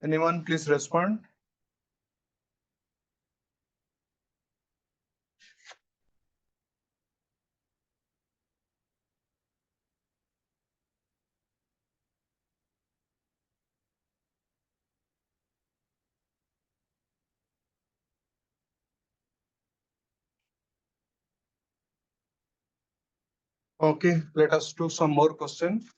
Anyone please respond? Okay, let us do some more questions.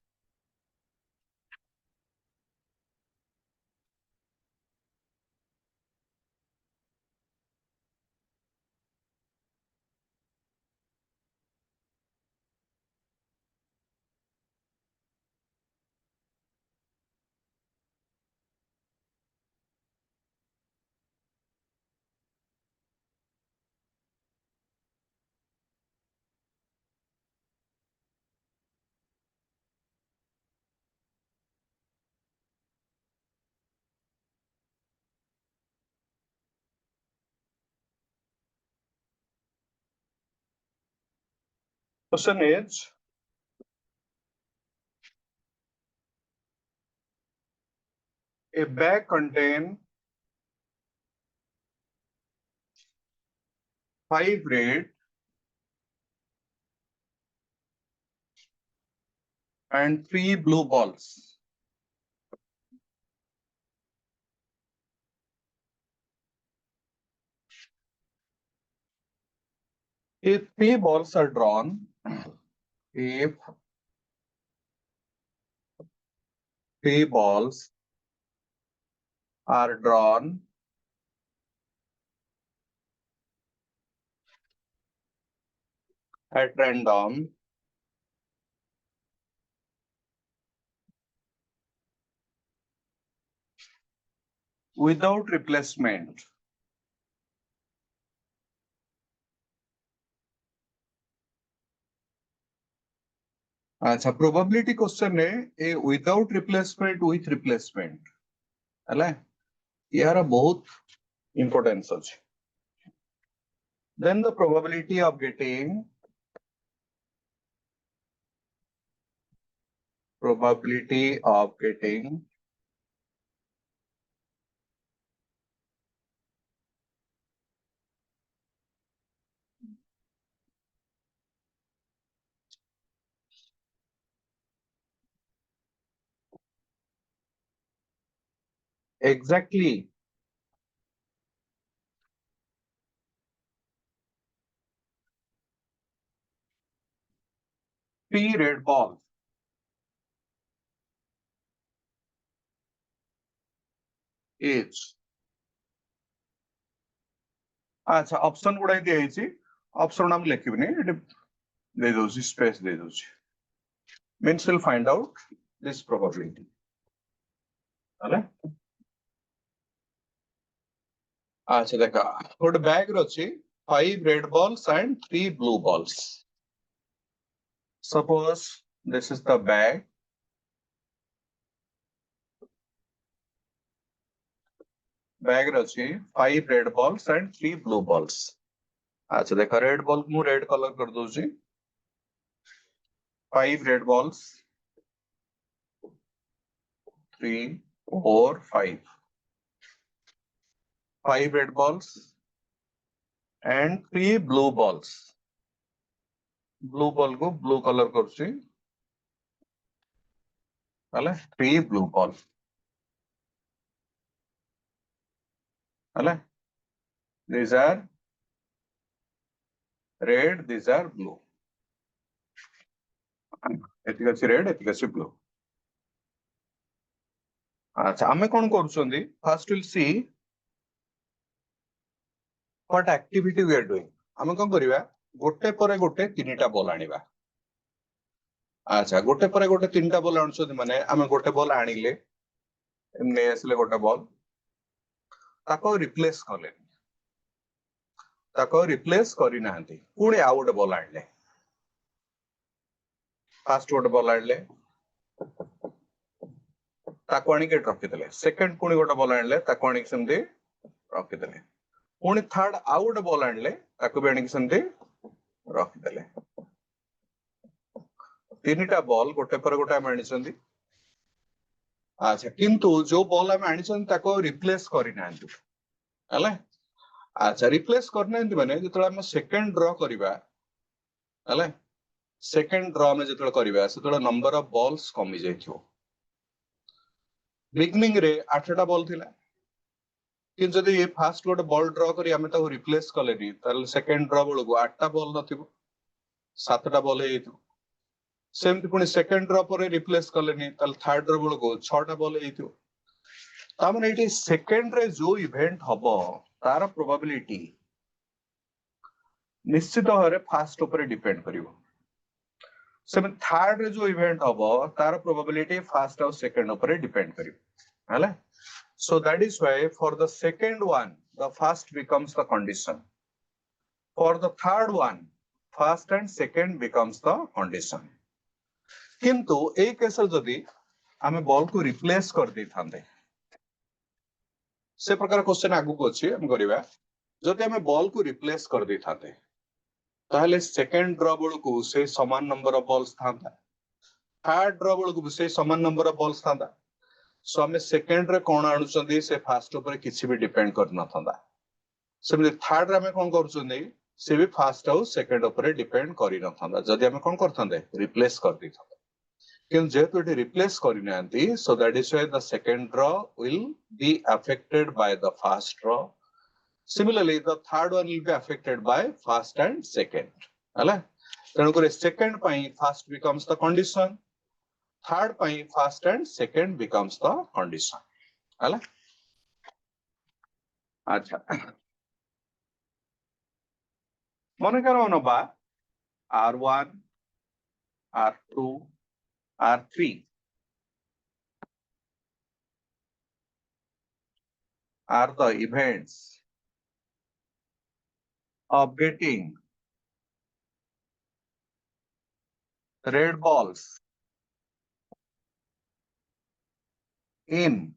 Question is, a bag contain 5 red and 3 blue balls. If 3 balls are drawn, if 3 balls are drawn at random, without replacement, अच्छा probability question है a without replacement with replacement है यार बहुत importance ଅଛି. Then the probability of getting exactly 3 red balls is अच्छा option गुडा दिया है option हम लिखिबनी दे दोछि space they दोछि means we'll find out this probability हला अच्छा देखा गोटे bag रछि 5 red balls and 3 blue balls. Suppose this is the bag. Bag रछि 5 red balls and 3 blue balls. अच्छा देखा रेड बॉल मु रेड कलर कर दोछि 5 red balls 3 4 5 red balls and 3 blue balls. Blue ball को blue color करछि हला 3 blue ball हला these are red, these are blue. एतिक अछि red, एतिक अछि blue. अच्छा हमें कौन करूछंदी first we'll see what activity we are doing. हमें कौन करिवा गोटे परे गोटे तीनटा बॉल आनिबा. अच्छा गोटे परे गोटे तीनटा बॉल आनछोदी माने हमें गोटे बॉल आनिले एमने आसले गोटे बॉल ताको रिप्लेस करले ताको रिप्लेस करी नांती पुणी आ गोटे बॉल आनले फर्स्ट गोटे बॉल आनले ताको आनी के रखि देले सेकंड पुणी गोटे बॉल आनले ताको आनी सेमती रखि देले पुणी थर्ड आ गोटे बॉल आनले ताको भी आनी सेमती रखि देले तीनटा बॉल गोटे पर गोटे आम आनिसंदी अच्छा किंतु जो बॉल आम आनी ताको रिप्लेस करना है अच्छा रिप्लेस करना माने जो आम सेकेंड ड्र करवा है सेकेंड ड्र में जो करवा से नंबर ऑफ बॉल्स कमी जाइथियो बिगनिंग रे 8टा बॉल थिला कि जदि ये फास्ट गोटे बॉल ड्र करी आमे ताको रिप्लेस कलेनी ताले सेकेंड ड्र बेलको 8टा बॉल नथिबो 7टा बॉल हेइथिबो सेमति पुनी सेकेंड ड्र पर रिप्लेस कलेनी ताले थर्ड ड्र बेलको 6टा बॉल हेइथिबो ता माने एटी सेकेंड रे जो इवेंट हबो तार प्रोबेबिलिटी निश्चित भाव फास्ट ऊपर डिपेंड करिवो सेम थर्ड रे जो इवेंट हबो तार प्रोबेबिलिटी फर्स्ट और सेकंड ऊपर डिपेंड करिवो हैला so that is why for the second one the first becomes the condition for the third one first and second becomes the condition किंतु ए case जदि आमे बॉल को रिप्लेस कर दै थांदे से प्रकार क्वेश्चन आगु को अछि हम करिवा जदि आमे बॉल को रिप्लेस कर दै थांदे ताहले सेकेंड ड्र बल को से समान नंबर ऑफ बॉल्स थांदा थर्ड ड्र बल को से समान नंबर ऑफ बॉल्स थांदा सो हमें सेकेंड रे कोन आनुचंदी से फर्स्ट ऊपर किछि भी डिपेंड कर न थांदा से थर्ड रे हमें कोन करचंदी से भी फर्स्ट और सेकेंड ऊपर डिपेंड करि न थांदा जदि हमें कोन करथांदे रिप्लेस कर दै थांदा किंतु जेतु एटी रिप्लेस करि नांती so that is why the second draw will be affected by the first draw similarly the third one will be affected by first and second हैला तेनु करे सेकेंड पई first becomes the condition third पई first and second becomes the condition हैला अच्छा मने करो नबा r1 r2 r3 are the events of getting red balls in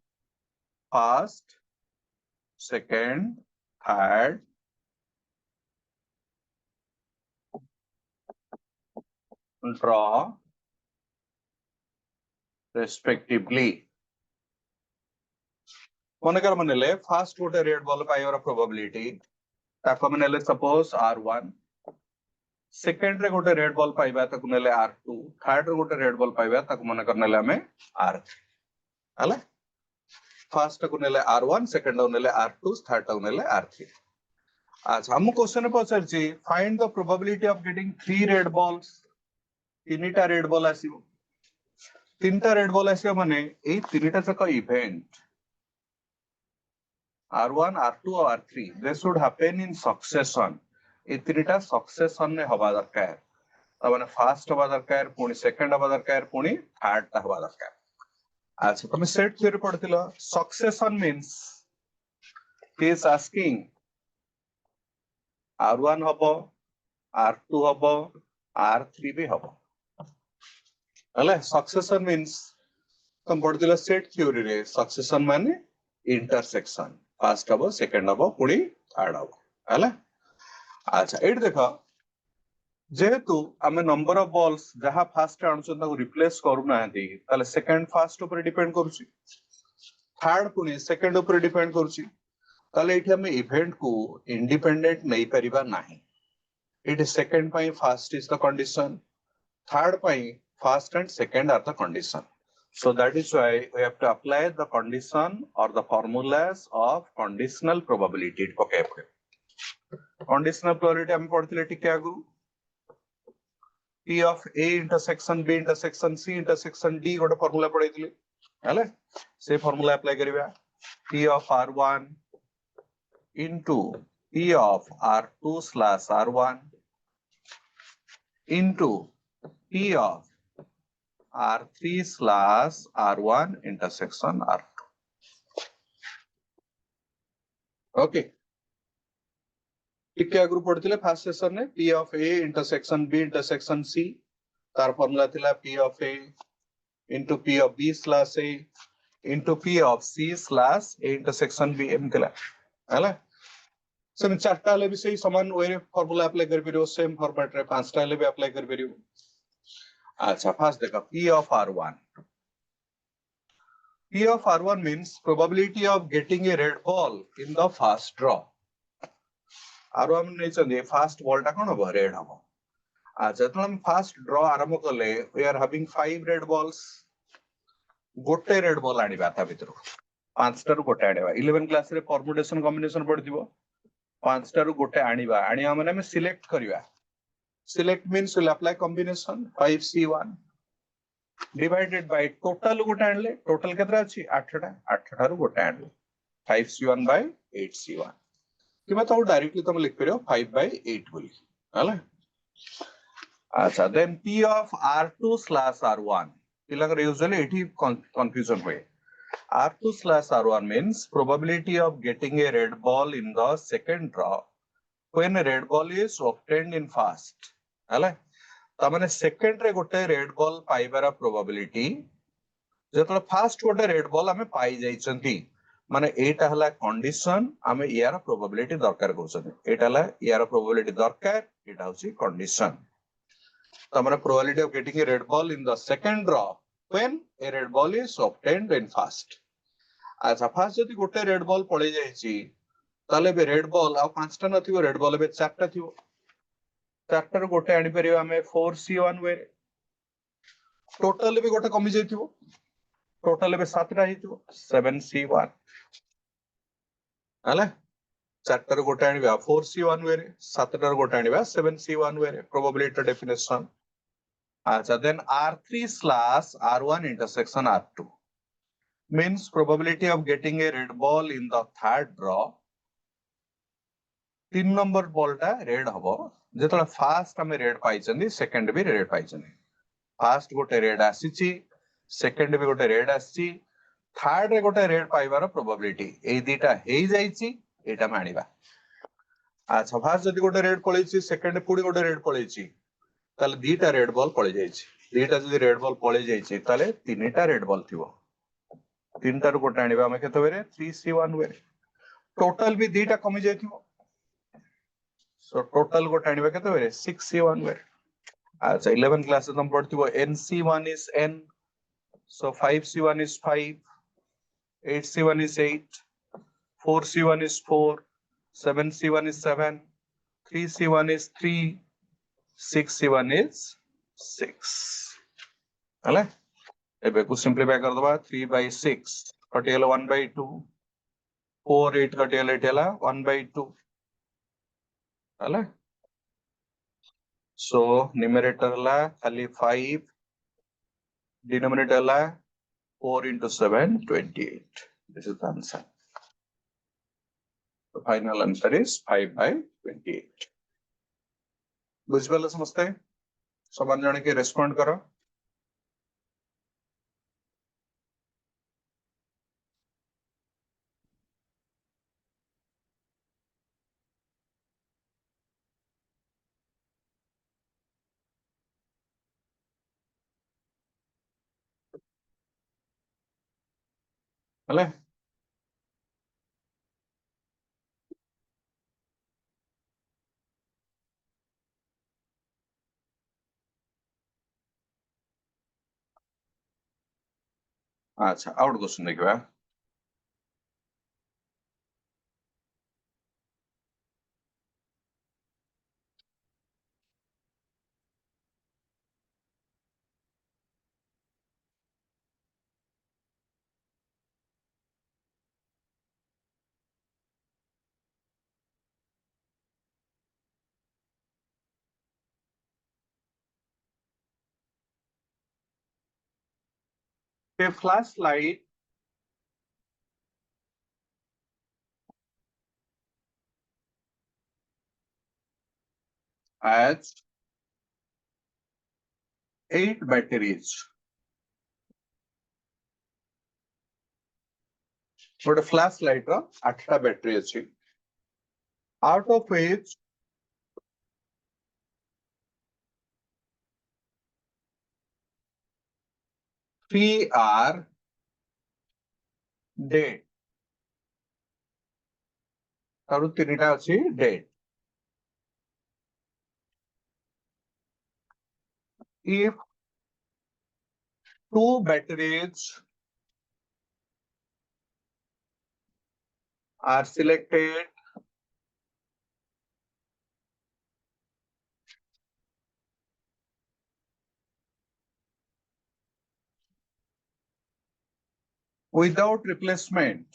first, second, third, draw respectively. मनकर मनले फर्स्ट गोटे रेड बॉल पाइबार प्रोबेबिलिटी ताको मनले सपोज r1 सेकेंड रे गोटे रेड बॉल पाइबा ताको नले r2 थर्ड रे गोटे रेड बॉल पाइबा ताको मनकर नले हमें r3 हला फर्स्ट को नले r1 सेकेंड को नले r2 थर्ड को नले r3 अच्छा हम क्वेश्चन पचार छी find the probability of getting 3 red balls तीनटा रेड बॉल आसीबो तीनटा रेड बॉल आसीबो माने ए तीनटा तक इवेंट r1 r2 और r3 they should happen in succession ए तीनटा सक्सेशन में हवा दरकार तबने फर्स्ट हवा दरकार पुनी सेकंड हवा दरकार पुनी थर्ड ता हवा दरकार अच्छा तुम सेट थ्योरी पढ़थिलो succession means he is asking r1 हबो r2 हबो r3 भी हबो हले सक्सेशन मींस तुम पढ़थिलो सेट थ्योरी रे सक्सेशन माने इंटरसेक्शन फर्स्ट हबो सेकंड हबो पुनी थर्ड हबो हले अच्छा एट देखो जेहेतु आमे नंबर ऑफ बॉल्स जहा फर्स्ट आनुछन ताको रिप्लेस करू नाहंती ताले सेकंड फर्स्ट ऊपर डिपेंड करूची थर्ड पुनी सेकंड ऊपर डिपेंड करूची ताले एठी हमें इवेंट को इंडिपेंडेंट नहीं परिबा नाही इट इज सेकंड पई first is the condition third पई first and second are the condition so that is why we have to apply the condition or the formulas of conditional probability okay conditional probability हम पढ़थिले ठीक आगु P of A intersection B intersection C intersection D गोटे formula पढैथिले हले से formula apply करिवा P of R1 into P of R2 slash R1 into P of R3 slash R1 intersection R2 okay ठीक आगु पढ़थिले फर्स्ट सेशन में P of A intersection B intersection C तार formula थिला P of A into P of B slash A into P of C slash A intersection B एम थिला हला same चारटा ले भी सही समान वे फार्मूला अप्लाई कर परियो सेम फॉर्मेट रे पांचटा ले भी अप्लाई कर परियो अच्छा फर्स्ट देखा P of R1 P of R1 means probability of getting a red ball in the first draw. R1 ନେଇଛନ୍ତି first ball ଟା କଣ ହବ red ହବ। ଯେତେବେଳେ ଆମେ first draw ଆରମ୍ଭ କଲେ we are having 5 red balls. ଗୋଟେ red ball ଆଣିବା ତା ଭିତରୁ। ପାଞ୍ଚଟାରୁ ଗୋଟେ ଆଣିବା 11 କ୍ଲାସ ରେ permutation combination ପଢିଥିବ। ପାଞ୍ଚଟାରୁ ଗୋଟେ ଆଣିବା ମାନେ ଆମେ select କରିବା। Select means we'll apply combination 5C1 divided by total ଗୋଟେ ଆଣିଲେ total କେତେଟା ଅଛି 8ଟା 8ଟାରୁ ଗୋଟେ ଆଣିଲେ 5C1 by 8C1 କିମ୍ବା ତାକୁ ଡାଇରେକ୍ଟଲି ତମେ ଲିଖିପାରିବ 5 by 8 ବୋଲି ହେଲା। ଆଚ୍ଛା then P of R2 slash R1 ପିଲାଙ୍କର usually ଏଠି confusion ହୁଏ। R2 slash R1 means probability of getting a red ball in the second draw when a red ball is obtained in first ହେଲା। तामाने second रे गोटे red ball पाइबार probability जेतले fast गोटे red ball हमें पाई जाइछंती माने एटा हला condition हमें यार प्रोबेबिलिटी दरकार करछन एटा हला यार प्रोबेबिलिटी दरकार एटा होची कंडीशन। तामाने probability of getting a red ball in the second draw when a red ball is obtained in first. अच्छा फास्ट जदी गोटे रेड बॉल पळे जाईची ताले बे रेड बॉल आ पांचटा नथिबो रेड बॉल बे चारटा थिबो चारटार गोटे आनी परिबा हमें 4C1 वे टोटल भी गोटे कमी जाइथिबो टोटल बे 7टा हिथिबो 7C1 हला चारटार गोटे आनिबा 4C1 वे 7टार गोटे आनिबा 7C1 वे प्रोबेबिलिटी डेफिनेशन। अच्छा then R3 slash R1 intersection R2 means probability of getting a red ball in the third draw 3 number ball टा रेड हबो जेतला फास्ट हमें रेड पाइछंदी सेकंड भी रेड पाइछंदी फास्ट गोटे red आसीची second भी गोटे red आसीची third रे गोटे रेड पाइबार प्रोबेबिलिटी ए दीटा हेई जाईची एटा मानिबा। अच्छा फास्ट जदी गोटे रेड पळेची सेकंड पुडी गोटे रेड पळेची ताले दीटा रेड बॉल पळे जाईची दीटा जदी रेड बॉल पळे जाईची ताले तीनटा रेड बॉल थिबो तीनटा रो गोटे आनिबा हमें केते वेरे 3C1 वे टोटल भी दीटा कमी जाईथिबो सो टोटल गोटे आनिबा केते वेरे 6C1 वे। अच्छा 11 क्लास तुम पढ़थिबो NC1 is n so 5C1 is 5 8C1 is 8 4C1 is 4 7C1 is 7 3C1 is 3 6C1 is 6 हले एबे को सिंपलीफाई कर दबा 3 by 6 कटियल 1 by 2 4 8 कटियल 8 हला 1 by 2 हले so numerator हला खाली 5 denominator हला 4 into 7 28 this is the answer the final answer is 5 by 28 बुझिपाले समस्ते समान जने के रेस्पोंड करो हले अच्छा आउट क्वेश्चन देखिबा a flashlight has 8 batteries गोटे flashlight रो 8टा बैटरी अछि out of which 3 are dead तारु तीनटा अछि dead if two batteries are selected without replacement,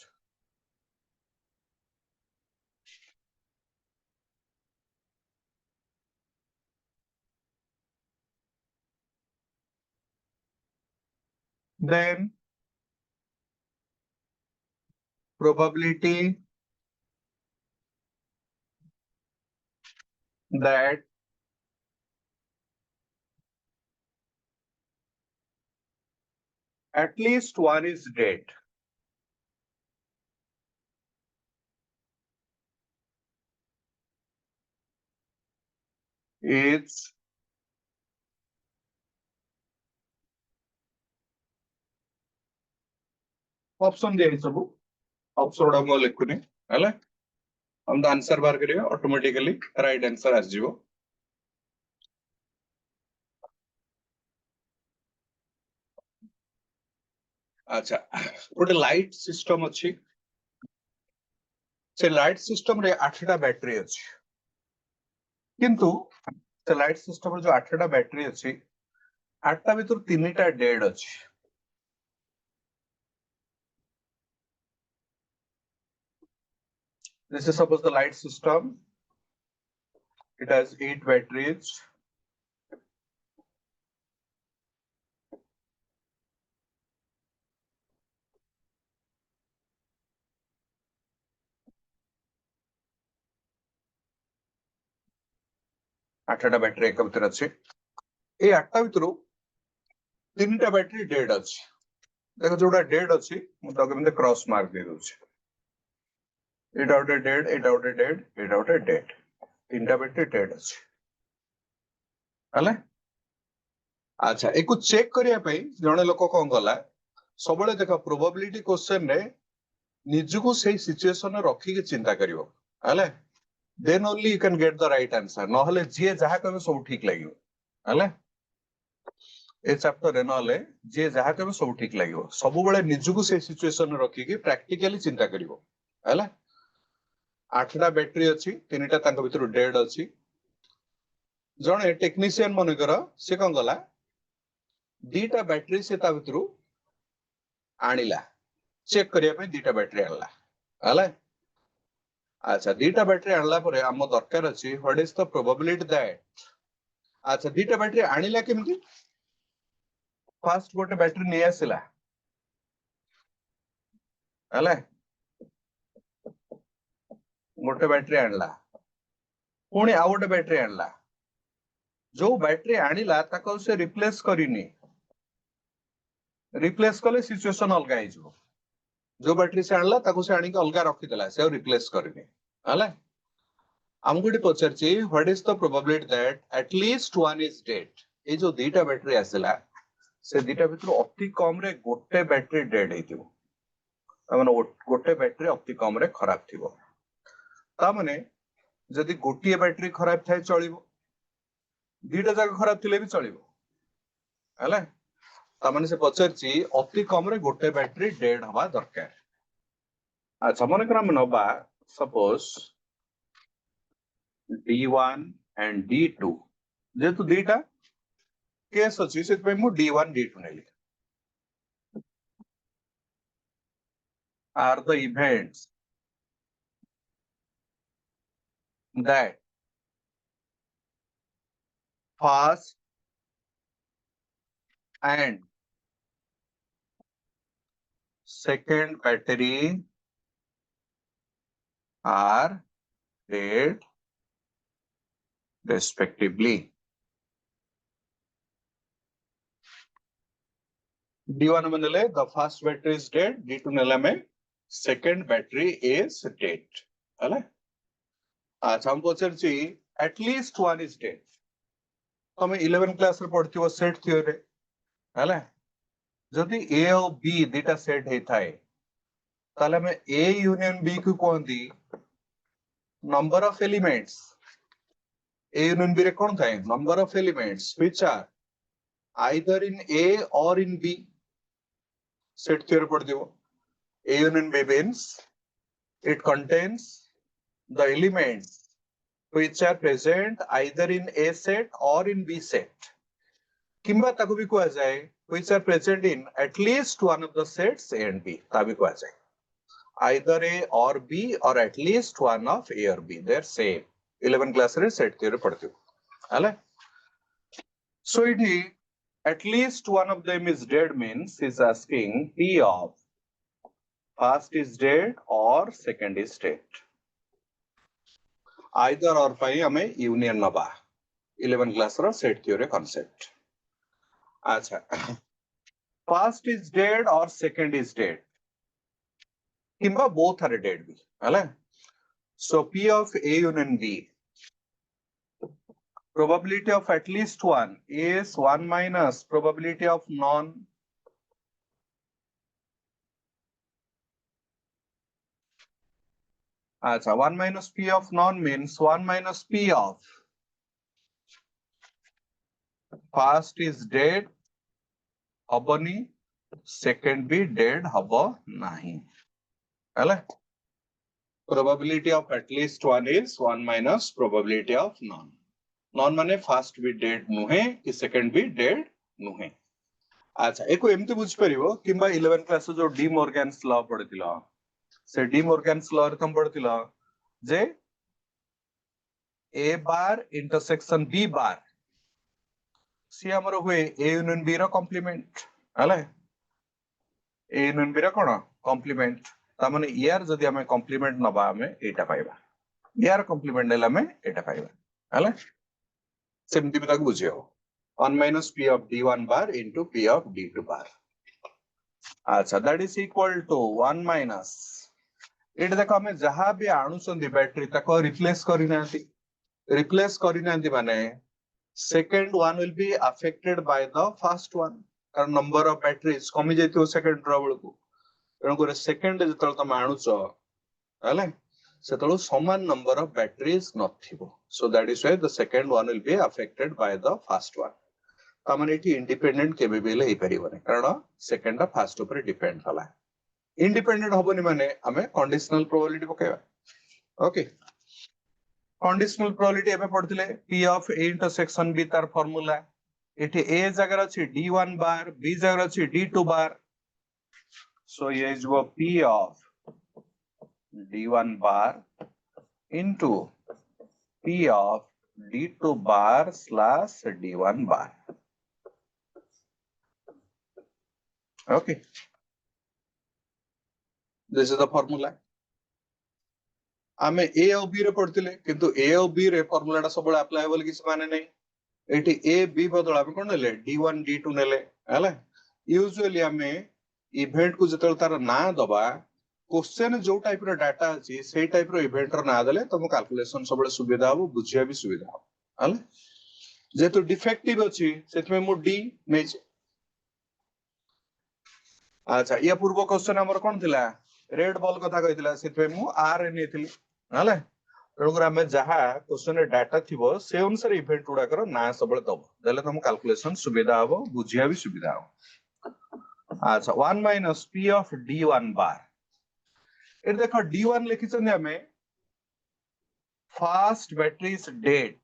then probability that at least one is dead is option दिया सब option उड़ा मो लिखुनी हला हम द आंसर बार करियो ऑटोमेटिकली राइट आंसर आस जीवो अच्छा गोटे लाइट सिस्टम अछि से लाइट सिस्टम रे 8टा बैटरी अछि किंतु से लाइट सिस्टम रे जो 8टा बैटरी अछि 8टा भीतर 3टा डेड अछि this is suppose the light system, it has 8 batteries, आठटा बैटरी एक भीतर अछि ए आठटा भीतर 3टा बैटरी डेड अछि देखो जोडा डेड अछि मु ताके में क्रॉस मार्क दे दउ छी एटा उटे डेड एटा उटे डेड एटा उटे डेड 3टा बैटरी डेड अछि हले अच्छा एको चेक करिया पई जणे लोक कोन गला सबले देखो प्रोबेबिलिटी क्वेश्चन रे निजको सही सिचुएशन रखी के चिंता करिवो हले then only you can get the right answer नहले जे जहा कहबे सब ठीक लागियो हले ए चैप्टर रे नहले जे जहा कहबे सब ठीक लागियो सब बेले निजको से सिचुएशन रखी के प्रैक्टिकली चिंता करिवो हले 8टा बैटरी अछि 3टा तांको भीतर डेड अछि जणे टेक्नीशियन मन कर से कोन गला 2टा बैटरी से ता भीतर आनिला चेक करिया पे 2टा बैटरी आनला हले अच्छा 2टा बैटरी आनला परे हम दरकार अछि what is the probability that अच्छा 2टा बैटरी आनिला केमती फास्ट गोटे बैटरी नै आसिला हले गोटे बैटरी आनला पुणी आ गोटे बैटरी आनला जो बैटरी आनिला ताको से रिप्लेस करिनी रिप्लेस कले सिचुएशन अलगा हे जो जो बैटरी से आनला ताको से आनी के अलगा रखि देला से रिप्लेस करिनी हले हमको डी पचरची what is the probability that at least one is dead ए जो 2टा बैटरी आसिला से 2टा भीतर अति कम रे गोटे बैटरी डेड हेतिबो माने गोटे बैटरी अति कम रे खराब थिबो ता माने जदि गोटिए बैटरी खराब थाए चलिबो 2टा जाक खराब थिले भी चलिबो हले ता माने से पचरची अति कम रे गोटे बैटरी डेड हवा दरकार अच्छा मन क्रम नबा सपोज D1 and D2 जेतु 2टा केस अछि से पे मु D1 D2 Nelly are the events that first and second battery are dead respectively. D1 में नेले the first battery is dead, D2 नेला में second battery is dead. हला अच्छा हम पचर छी at least one is dead. तमे 11 क्लास रे पढ़थियो सेट थ्योरी हला जदि A और B 2टा सेट हे थाए ताले में A union B को कोंदी number of elements A union B रे कोन थाए number of elements which are either in A or in B set theory पढ़ दियो A union B means It contains the elements which are present either in A set or in B set. किंबा ताकू भी कहा जाए which are present in at least one of the sets A and B. ता भी कहा जाए. Either A or B or at least one of A or B. They're same. 11 class रे set theory पढ़ते हो. हला? So it is at least one of them is dead means is asking P of first is dead or second is dead. Either or पाई हमें union नबा. 11 class रा set theory concept. अच्छा. First is dead or second is dead. किंबा both are dead भी. हला? So P of A union B. Probability of at least one is 1 minus probability of none. अच्छा, 1 minus P of none means 1 minus P of first is dead हबनी, second भी dead hub नहीं. हला? Probability of at least one is 1 minus probability of none. None माने first भी dead नुहे कि second भी dead नुहे. अच्छा, एको एमती बुझ परिवो किंबा 11 क्लास जो डी मॉर्गन्स लॉ पढ़िथिला से डी मॉर्गन्स लॉ रे तुम पढ़िथिला जे A bar intersection B bar C हमरो हुए A यूनियन B रो कॉम्प्लीमेंट हले A यूनियन B रो कोन कॉम्प्लीमेंट ता माने यार जदी हमें कॉम्प्लीमेंट नबा हमें एटा पाइबा यार कॉम्प्लीमेंट नेला हमें एटा पाइबा हले सेमती भी ताको बुझियो 1 minus P of D1 bar into P of D2 bar. अच्छा, that is equal to 1 minus. It देखो हमें जहां भी आणुसंदी बैटरी ताको रिप्लेस करी नांती. रिप्लेस करी नांती माने second one will be affected by the first one. कारण number of batteries कमी जाइतो second रो बेलकू. कारण को second जेतल तम आणुचो हले सेतलो समान number of batteries नथिबो. So that is why the second one will be affected by the first one. तामने एठी independent केबे बेले हे परिबने कारण सेकंड टा फर्स्ट ऊपर डिपेंड होला. इंडिपेंडेंट होबनी माने हमें कंडीशनल प्रोबेबिलिटी पकेबा. ओके, कंडीशनल प्रोबेबिलिटी एबे पढथिले P of A intersection B तार फार्मूला एठी A जगह अछि D1 बार B जगह अछि D2 बार. सो ये इज वो P of D1 bar into P of D2 bar slash D1 bar. Okay, this is the formula. आमे A और B रे पढ़थिले किंतु A और B रे फार्मूला टा सबले अप्लायबल किछ माने नै. एठी A B बदला हम कोन नेले D1 D2 नेले हला. यूजुअली आमे इवेंट को जतल तार ना दबा क्वेश्चन जो टाइप रो डाटा अछि सेही टाइप रो इवेंट रो ना देले तम कैलकुलेशन सबले सुविधा हो बुझिया भी सुविधा हो हला. जेतु डिफेक्टिव अछि सेतमे मु D नै छै. अच्छा, या पूर्व क्वेश्चन हमर कोन थिला रेड बॉल कथा कहितला सेतमे मु R नेथिली हला. तणुकर हमें जहा क्वेश्चन रे डाटा थिबो से अनुसार इवेंट उडा कर ना सबले दबो देले तम कैलकुलेशन सुविधा हो बुझिया भी सुविधा हो. अच्छा, 1 minus P of D1 bar. It देखो D1 लिखि छन हमें first battery is dead.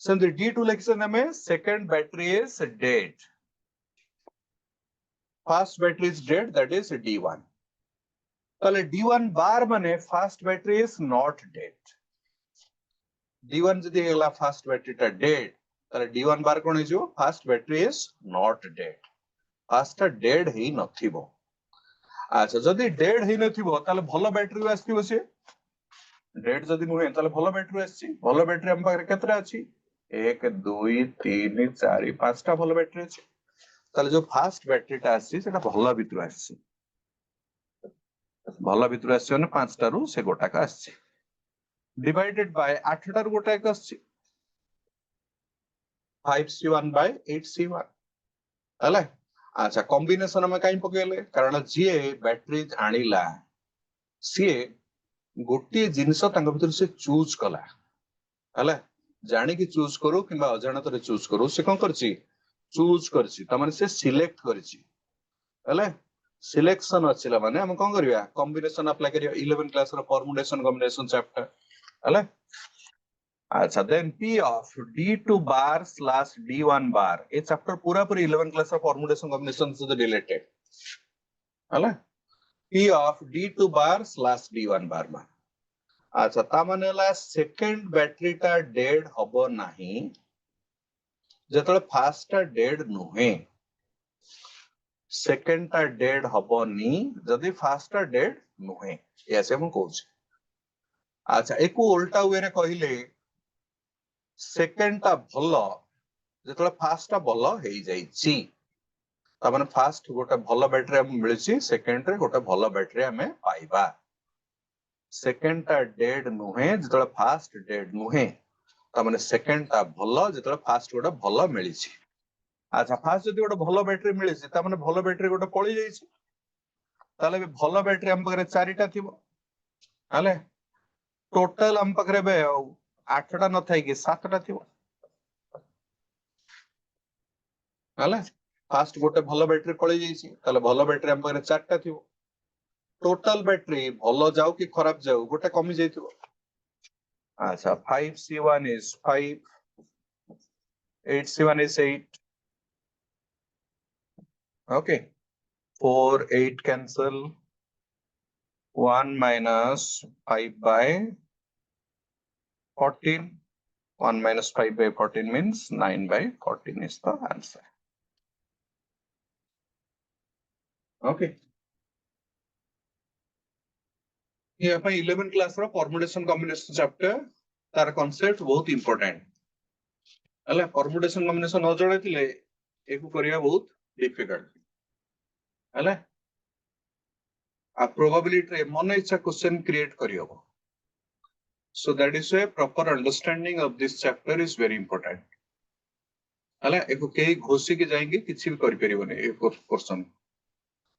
सेंद D2 लिखि छन हमें second battery is dead. First battery is dead that is D1. ताले D1 बार माने first battery is not dead. D1 जदी हेला फर्स्ट बैटरी ता डेड ताले D1 बार कोन हिजो first battery is not dead. First ता डेड ही नथिबो. अच्छा, जदी डेड ही नथिबो ताले भलो बैटरी आस्तिबो से. डेड जदी नुहे ताले भलो बैटरी आछि. भलो बैटरी हम पाखरे केतरा अछि 1 2 3 4 5 टा भलो बैटरी अछि. ताले जो फर्स्ट बैटरी टा आछि सेटा भलो भितर आछि. भलो भितर आछि ने 5 टा रु से गोटा का आछि डिवाइडेड बाय 8 टा रु गोटा का आछि 5C1 by 8C1 हला. अच्छा, कॉम्बिनेशन में काई पकेले कारण जे बैटरी आनिला सी गोटे जिनस तांग भीतर से चूज कला हला. जानि कि चूज करू किबा अजाणत रे चूज करू से कोन करछि चूज करछि त माने से सिलेक्ट करछि हला. सिलेक्शन अच्छिला माने हम कोन करबा कॉम्बिनेशन अप्लाई करिया 11 क्लास रो परमुटेशन कॉम्बिनेशन चैप्टर हला अच्छा then p of d2 bar slash d1 bar ए चैप्टर पूरा पूरी 11 क्लास रो परमुटेशन कॉम्बिनेशन से रिलेटेड हला p of d2 bar slash d1 bar मा अच्छा ता माने ला सेकंड बैटरी ता डेड हबो नाही जतले फर्स्ट ता डेड नुहे सेकंड ता डेड हबोनी जदी फर्स्ट ता डेड नुहे ऐसे हम कहूछ अच्छा एको उल्टा वे रे कहिले सेकंड ता भलो जतले फर्स्ट ता भलो हेई जाईची ता माने फर्स्ट गोटे भलो बैटरी हम मिलची सेकंड रे गोटे भलो बैटरी हमें पाइबा सेकंड ता डेड नुहे जतले फर्स्ट डेड नुहे ता माने सेकंड ता भलो जतले फर्स्ट गोटे भलो मिलिची अच्छा फर्स्ट जदी गोटे भलो बैटरी मिलिची ता माने भलो बैटरी गोटे पळी जाईची ताले भी भलो बैटरी हम पाखरे चारिटा थिबो हाले टोटल हम पाखरे बे 8टा न थाई कि 7टा थिबो हाले फास्ट गोटे भलो बैटरी पळी जाईची ताले भलो बैटरी हम पाखरे 4टा थिबो टोटल बैटरी भलो जाऊ कि खराब जाऊ गोटे कमी जाईथिबो अच्छा 5c1 is 5 8c1 is 8 okay 4 8 cancel 1 minus 5 by 14 1 minus 5 by 14 means 9 by 14 is the answer okay ये अपन 11 क्लास रो परमुटेशन कॉम्बिनेशन चैप्टर तार कांसेप्ट बहुत इंपोर्टेंट हला परमुटेशन कॉम्बिनेशन न जणे थिले एको करिया बहुत डिफिकल्ट हला आ प्रोबेबिलिटी रे मन इच्छा क्वेश्चन क्रिएट करियो so that is why proper understanding of this chapter is very important हला एको के घोसी के जाएंगे किछि भी करि परिबने ए पोर्शन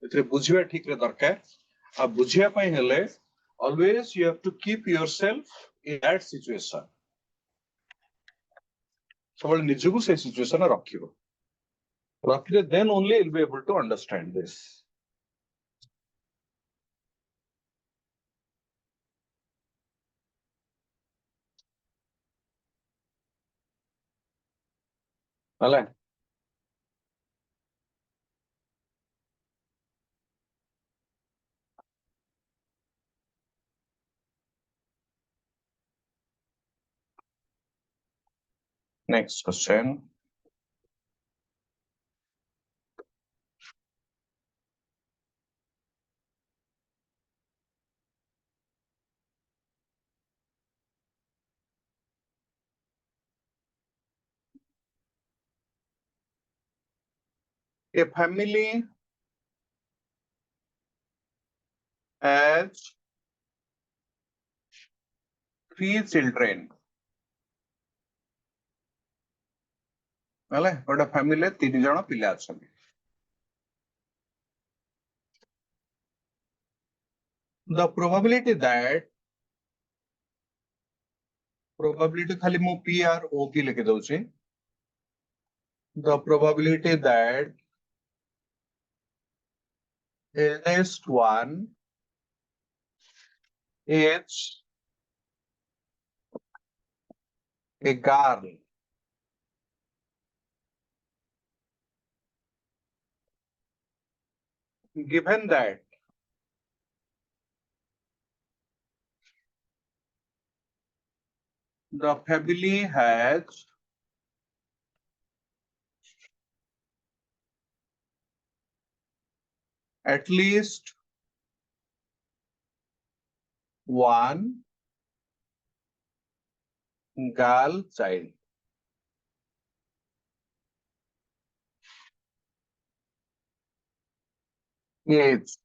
एतरे बुझिबा ठीक रे दरकार आ बुझिया पई हेले always you have to keep yourself in that situation सबले निजगु से situation रखिबो रखिले then only you'll be able to understand this हला next question a family has 3 children हला गोटे फैमिली 3 जण पिला अछन the probability खाली मु p r o p लिखि दउची the probability that eldest one is a girl given that the family has at least one girl child is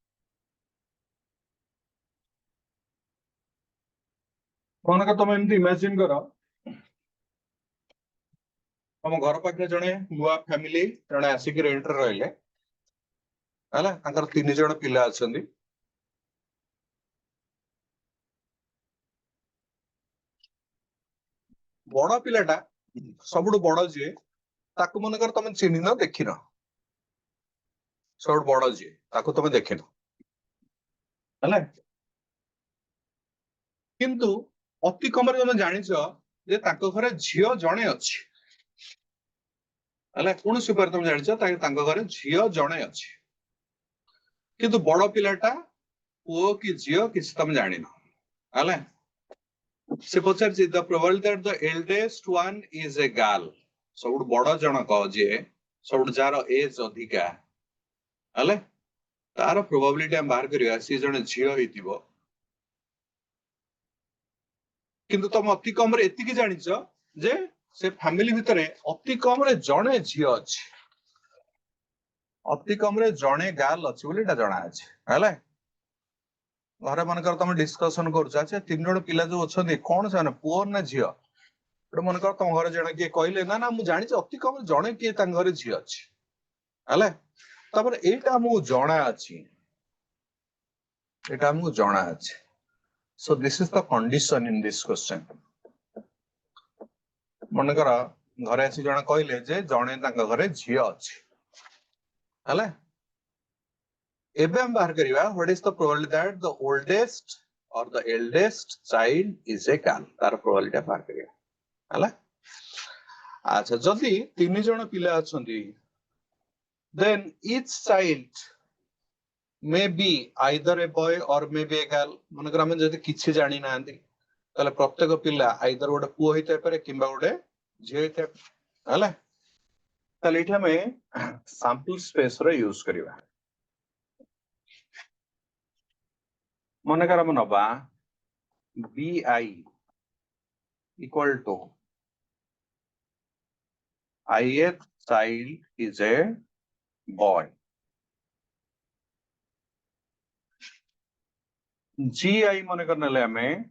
कोन का तुम एमती इमेजिन करो हम घर पाखे जणे नुआ फैमिली जणे आसिक रेंट रे रहले हला तांकर 3 जण पिला अछंदी बड़ पिलाटा सबुठु बड़ जे ताकू मन कर तुम चिन्हिन देखिन सबुठ बड़ जी ताको तुम देख किंतु अति कम तुम जान घरे झी जड़े अच्छी कौन सुपर तुम जान घरे झी जड़े अच्छी किंतु बड़ पिलाटा पुओ कि झील कि तुम जान से पचार the probability that the eldest one is a girl सब बड़ जनक जी सब जार एज अधिका तार प्रोबेबिलिटी हम बाहर करवा सी जने झील होइतिबो किंतु तुम अति कम रे एतिकी जानिच जे से फैमिली भितरे अति कम रे जणे झील अछि अति कम रे जणे गर्ल अछि बोली एटा जणा अछि हले घर मनकर तुम डिस्कशन करूचा जे तीन जण पिला जो अछंती कोन से पुओ ना झील मनकर तुम घर जणे किए कहले ना ना मु जानि अति कम जणे किए तां घरे झील अछि हले तबर एटा मु जणा अछि एटा मु जणा अछि so this is the condition in this question मनकर घरे आसी जण कहले जे जणे तांग घरे झील अछि हले एबे हम बाहर करिवा what is the probability that the oldest or the eldest child is a girl तार प्रोबेबिलिटी बाहर करिवा हला अच्छा जदी तीन जण पिला अछंती then each child may be either a boy or may be a girl मनकर हम जदी किछि जानि नांती तले प्रत्येक पिला आइदर गोटे पुओ होइते पारे किंबा गोटे झी होइते हला तले इठा में सैंपल स्पेस रो यूज करिवा मनकर हम नबा bi equal to ith child is a boy gi मनकर नले हमें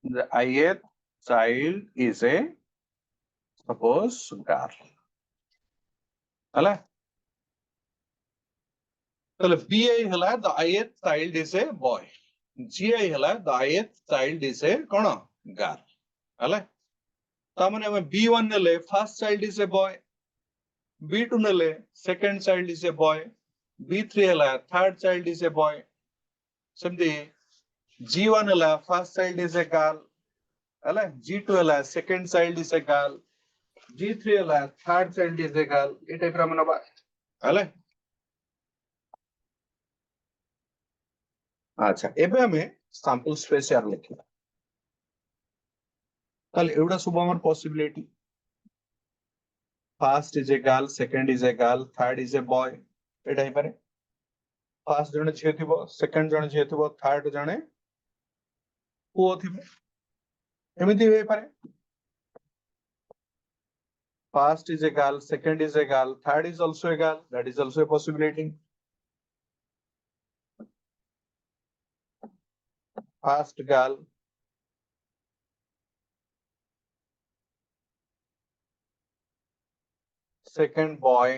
the ith child is a suppose girl हला तले bi हला the ith child is a boy gi हला the ith child is a cone girl हला ता माने हमें b1 नले first child is a boy b2 नले second child is a boy b3 हला third child is a boy समझी g1 हला first child is a girl हला g2 हला second child is a girl g3 हला third child is a girl ए type रा मनबा हला अच्छा एबे हमें सैंपल स्पेस यार लिखिबा ताले एउडा सब हमर possibility first is a girl second is a girl third is a boy एटा ही पारे फर्स्ट जने झियो थिबो सेकंड जने झियो थिबो थर्ड जने पुओ थिबे एमिति होई पारे first is a girl second is a girl third is also a girl that is also a possibility first girl second boy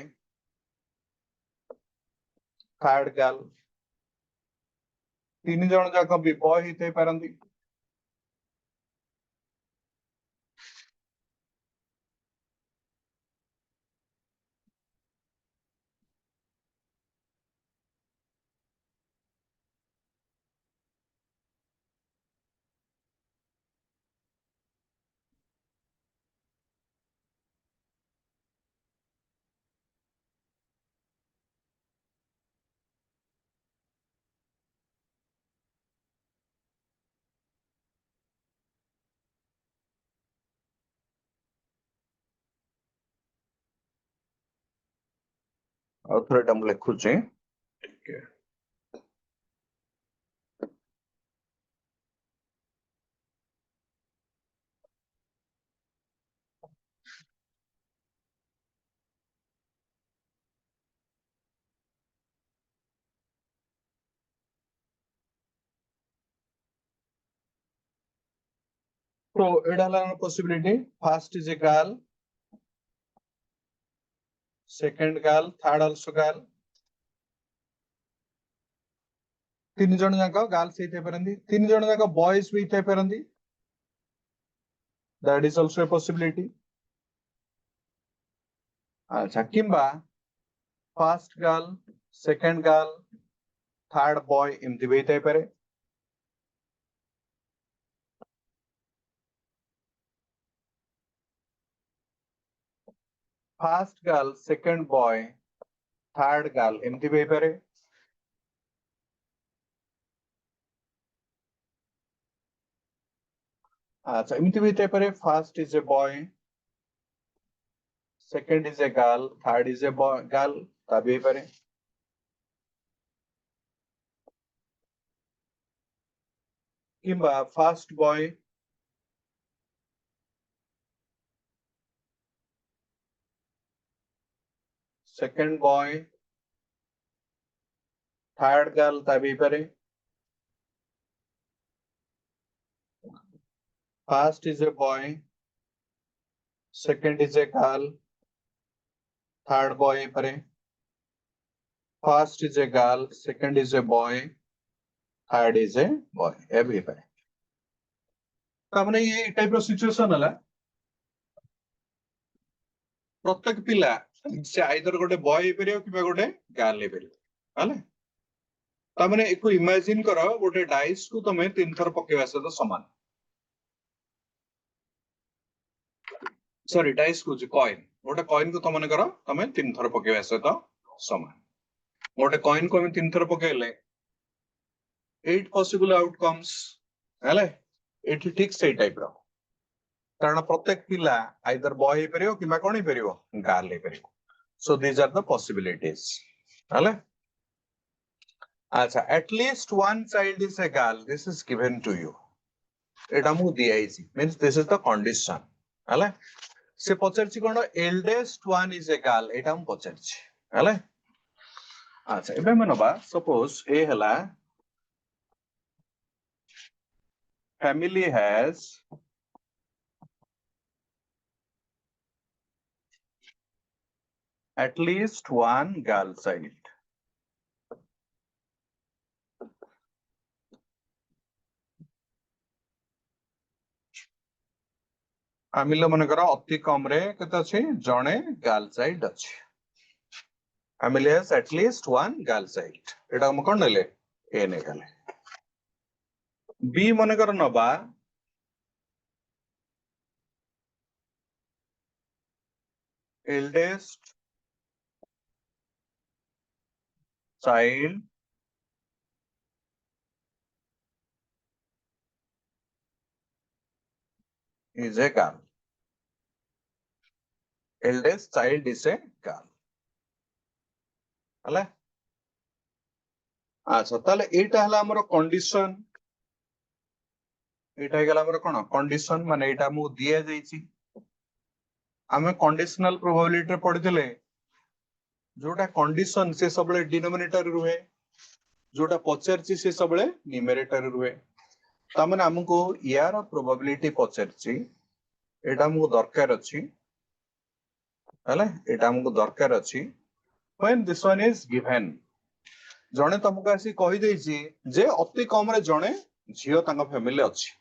third girl तीन जन जाक भी बॉय हिते पारंती और थोड़ा टम लिखु छी तो एडा ला possibility first is a girl second girl third also girl तीन जन जाक गर्ल्स हिते पारंती तीन जन जाक बॉयज भी हिते पारंती that is also a possibility अच्छा किंबा first girl, second girl, third boy एमती भी होता है पारे. First girl, second boy, third girl एमती भी पारे. अच्छा एमती भी होता है पारे. First is a boy, second is a girl, third is a boy girl ता भी पारे. किंबा first boy, second boy, third girl ता भी पारे. First is a boy, second is a girl, third boy पारे. First is a girl, second is a boy, third is a boy. ए भी पारे. तामने ये टाइप रो सिचुएशन हला. प्रत्येक पिला से आइदर गोटे बॉय हे परियो कि गोटे गर्ल हे परियो. हले तामने एको इमेजिन करो गोटे डाइस को तमे तीन थर पकेवा सहित समान. सॉरी डाइस को कॉइन गोटे कॉइन को तमने करो तमे तीन थर पकेवा सहित समान. गोटे कॉइन को हम तीन थर पकेले 8 पॉसिबल आउटकम्स. हले एठी ठीक से टाइप रो. कारण प्रत्येक पिला आइदर बॉय हे परियो कि कोन हे परियो गर्ल हे परियो. So these are the possibilities. हले अच्छा at least one child is a girl. This is given to you. एटा मु दिया इसी means this is the condition. हले से पचरछि कोन eldest one is a girl. एटा मु पचरछि. हले अच्छा एबे मनबा suppose ए हला family has at least one girl child. Family मन कर अति कम रे केते अछि जणे गर्ल चाइल्ड अछि. Family has eight least one girl child. एटा हम कोन नेले ए ने गले. बी मन कर नबा eldest child is a girl. Eldest child is a girl. हला अच्छा ताले एटा हला हमर कंडीशन. एटा हेगला हमर कोन कंडीशन माने एटा मु दिया जाईची. हमें कंडीशनल प्रोबेबिलिटी रे पढितले जोटा कंडीशन से सबले डिनोमिनेटर रुहे, जोटा पचरची से सबले न्यूमरेटर रुहे. ता माने हमको यार प्रोबेबिलिटी पचरची एटा हमको दरकार अछि. हला एटा हमको दरकार अछि when this one is given. जणे तुमको आसी कहि देछि जे अति कम रे जणे झियो तांगा फैमिली अछि.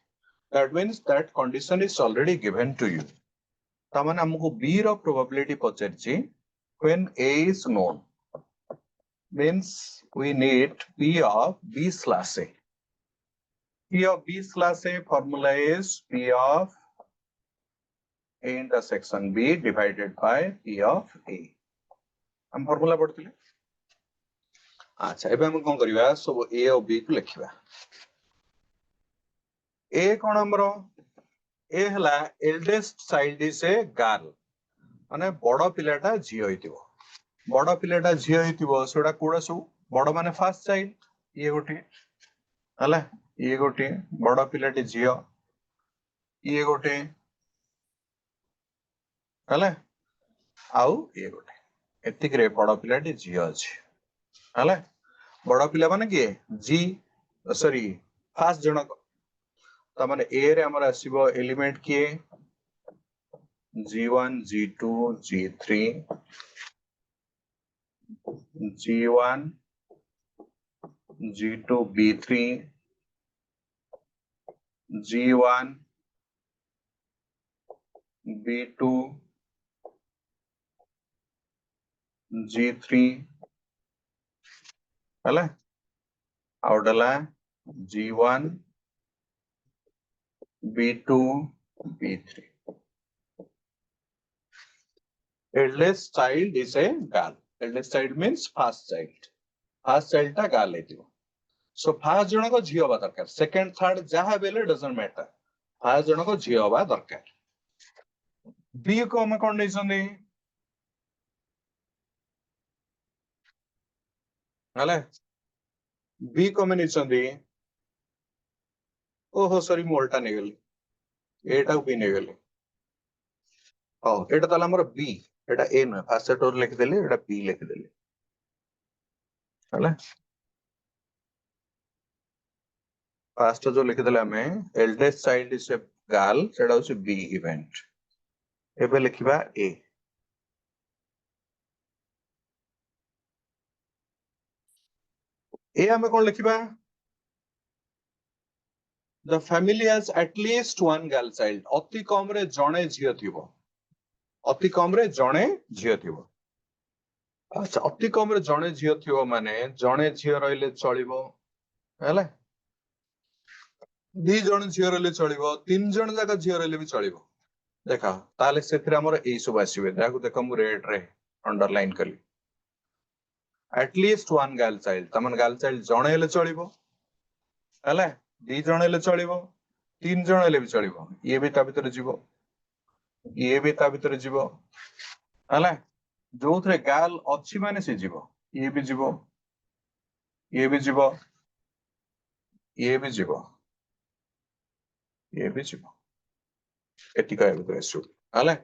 That means that condition is already given to you. ता माने हमको b रो प्रोबेबिलिटी पचरची when a is known. Means we need p of b slash a. P of b slash a formula is p of a intersection b divided by p of a. हम formula पढ़थिले. अच्छा एबे हम कोन करिवा सब a और b को लिखिबा. a कोन हमरो a हला eldest child is a girl. माने बड़ पिलाटा झियो होइतिबो. बड़ पिलाटा झियो होइतिबो सेडा कोडा सब बड़ माने फर्स्ट चाइल्ड ये गोटे हला ये गोटे बड़ पिलाटी झियो ये गोटे हला आउ ये गोटे एतिक रे बड़ पिलाटी झियो अछि. हला बड़ पिला माने के जी सॉरी फर्स्ट जनक त माने ए रे हमर आसीबो एलिमेंट के G1 G2 G3 G1 G2 B3 G1 B2 G3 ହେଲା ଆଉ डला G1 B2 B3 eldest child is a girl eldest child means first child टा girl हेतिबो so first जनक झियो हवा दरकार second third जहा बेले doesn't matter first जनक झियो हवा दरकार B को हम कोन नै हले B को हम नै ओहो सॉरी मु उल्टा नै गेली एटा को B नै गेली ओ एटा तला हमर B एटा A न फास्ट सेट लिख देली एटा B लिख देली हले फास्ट जो लिख देले हमें eldest child is a girl सेटा होची B इवेंट एबे लिखिबा A ए हमें कोन लिखिबा the family has at least one girl child अति कम रे जणे झियो थिबो अति कम रे जणे झियो थिबो अच्छा अति कम रे जणे झियो थिबो माने जणे झियो रहिले चलिबो हैला दी जण झियो रहिले चलिबो तीन जण जाका झियो रहिले भी चलिबो देखा ताले सेथिरे हमर ए सब आसीबे देखो देखो मु रेड रे अंडरलाइन कली at least one girl child तमन गर्ल चाइल्ड जणे हेले चलिबो हैला दी जण हेले चलिबो तीन जण हेले भी चलिबो ये भी ता भीतर जीवो ये भी ता भीतर जीवो हैला जो थरे गर्ल अछि माने से जीवो ये भी जीवो ये भी जीवो ये भी जीवो ये भी जीवो एति कहबो तो एसु हैला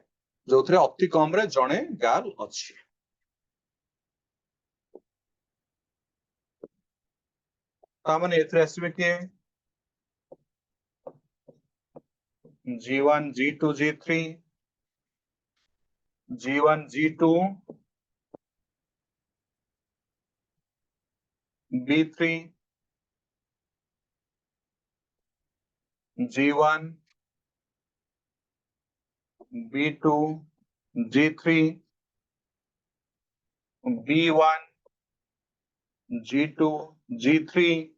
जो थरे अति कम रे जणे गर्ल अछि ता माने एथरे आसीबे के G1 G2 G3 G1 G2 B3 G1 B2 G3 B1 G2 G3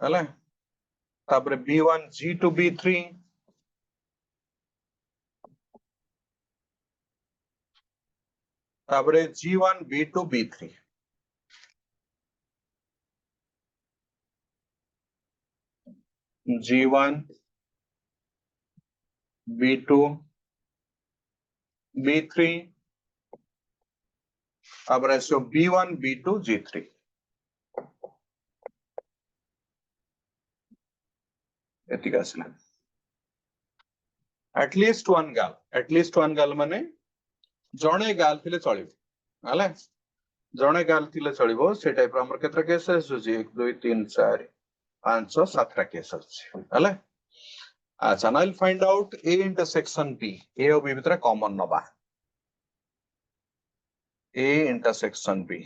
हैला तापर B1 G2 B3 तापर G1 B2 B3 G1 B2 B3 तापर सो B1 B2 G3 एतिका आसला एटलीस्ट वन गर्ल माने जणे गर्ल थिले चलिबो हला जणे गर्ल थिले चलिबो से टाइप रो हमर केतरा केस आसुची 1 2 3 4 5 6 7 टा केस आसुची हला अच्छा now will find out A intersection B A और B भीतर कॉमन नबा A इंटरसेक्शन B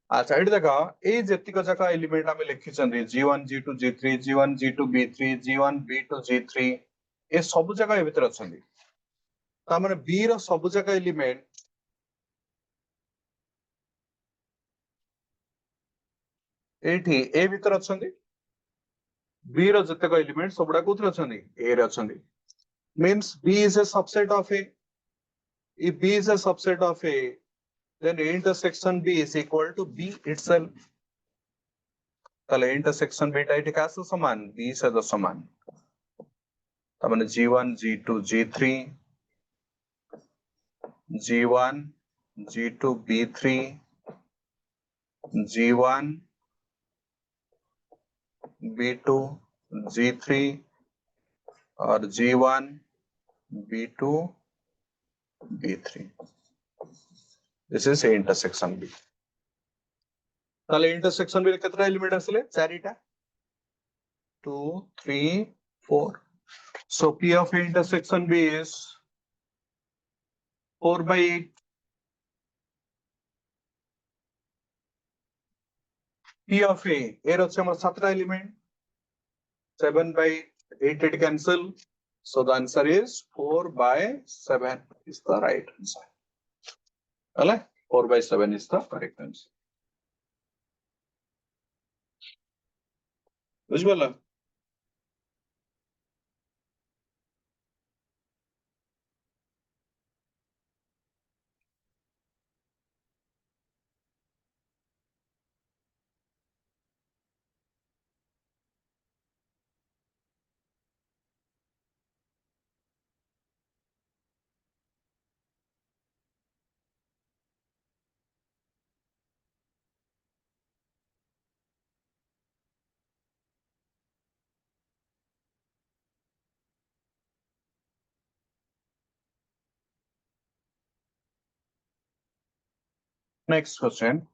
अच्छा एठी देखा ए जेतिक जका एलिमेंट हम लिखि चंदी G1 G2 G3 G1 G2 B3 G1 B2 G3 ए सब जका ए भीतर अछंदी ता माने B रो सब जका एलिमेंट एठी ए भीतर अछंदी B रो जतक एलिमेंट सबडा कोथर अछंदी A रे अछंदी means B is a subset of A if B is a subset of A then A intersection B is equal to B itself ताले इंटरसेक्शन B टा एठी कासे समान B से तो समान ता माने G1 G2 G3 G1 G2 B3 G1 B2 G3 और G1 B2 B3 this is A intersection B ताले इंटरसेक्शन B केतरा एलिमेंट आसले चारिटा 2 3 4 so P of A intersection B is 4/8 P of A एर अछि हमर 7टा element 7/8 8 cancel. So the answer is 4 by 7 is the right answer. 4 by 7 is the correct answer. ବୁଝିପାରିଲ? Next question.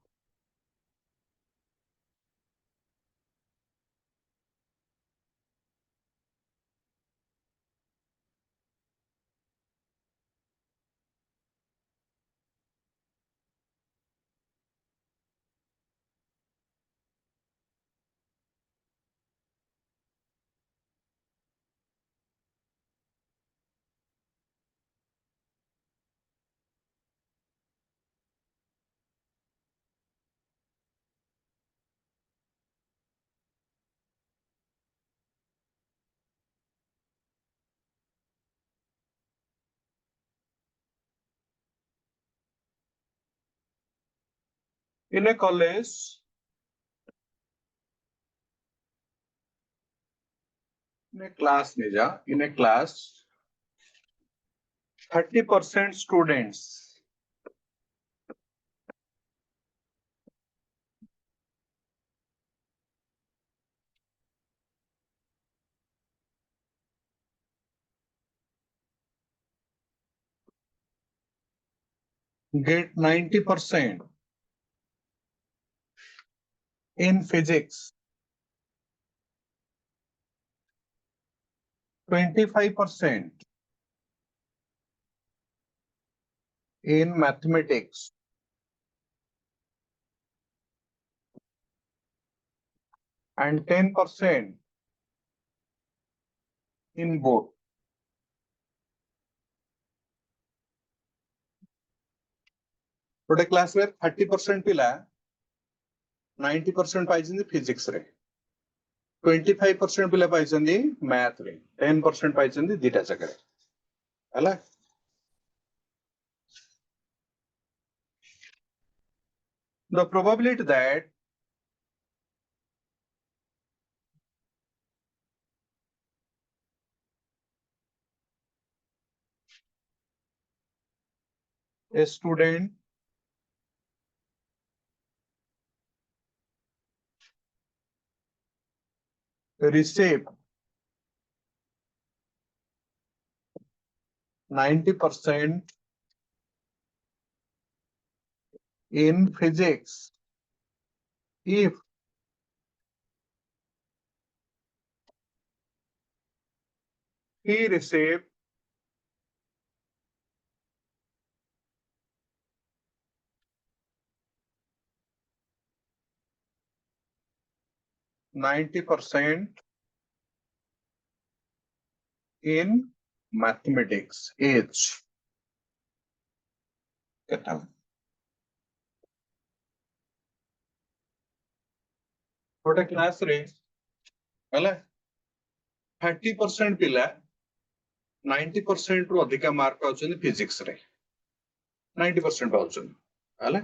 In a college, in a class, Nija, in a class, 30% students get 90% in physics, 25% in mathematics, and 10% in both. Today class where 30% पिला 90% पाइछन्ति physics रे, 25% पिला पाइछन्ति math रे, 10% पाइछन्ति दिटा जगह हला. The probability that a student receive 90% in physics if he receive 90% in mathematics age. गोटे class रे हला 30% पिला 90% रु अधिका मार्क पाउछन फिजिक्स रे 90% पाउछन हला.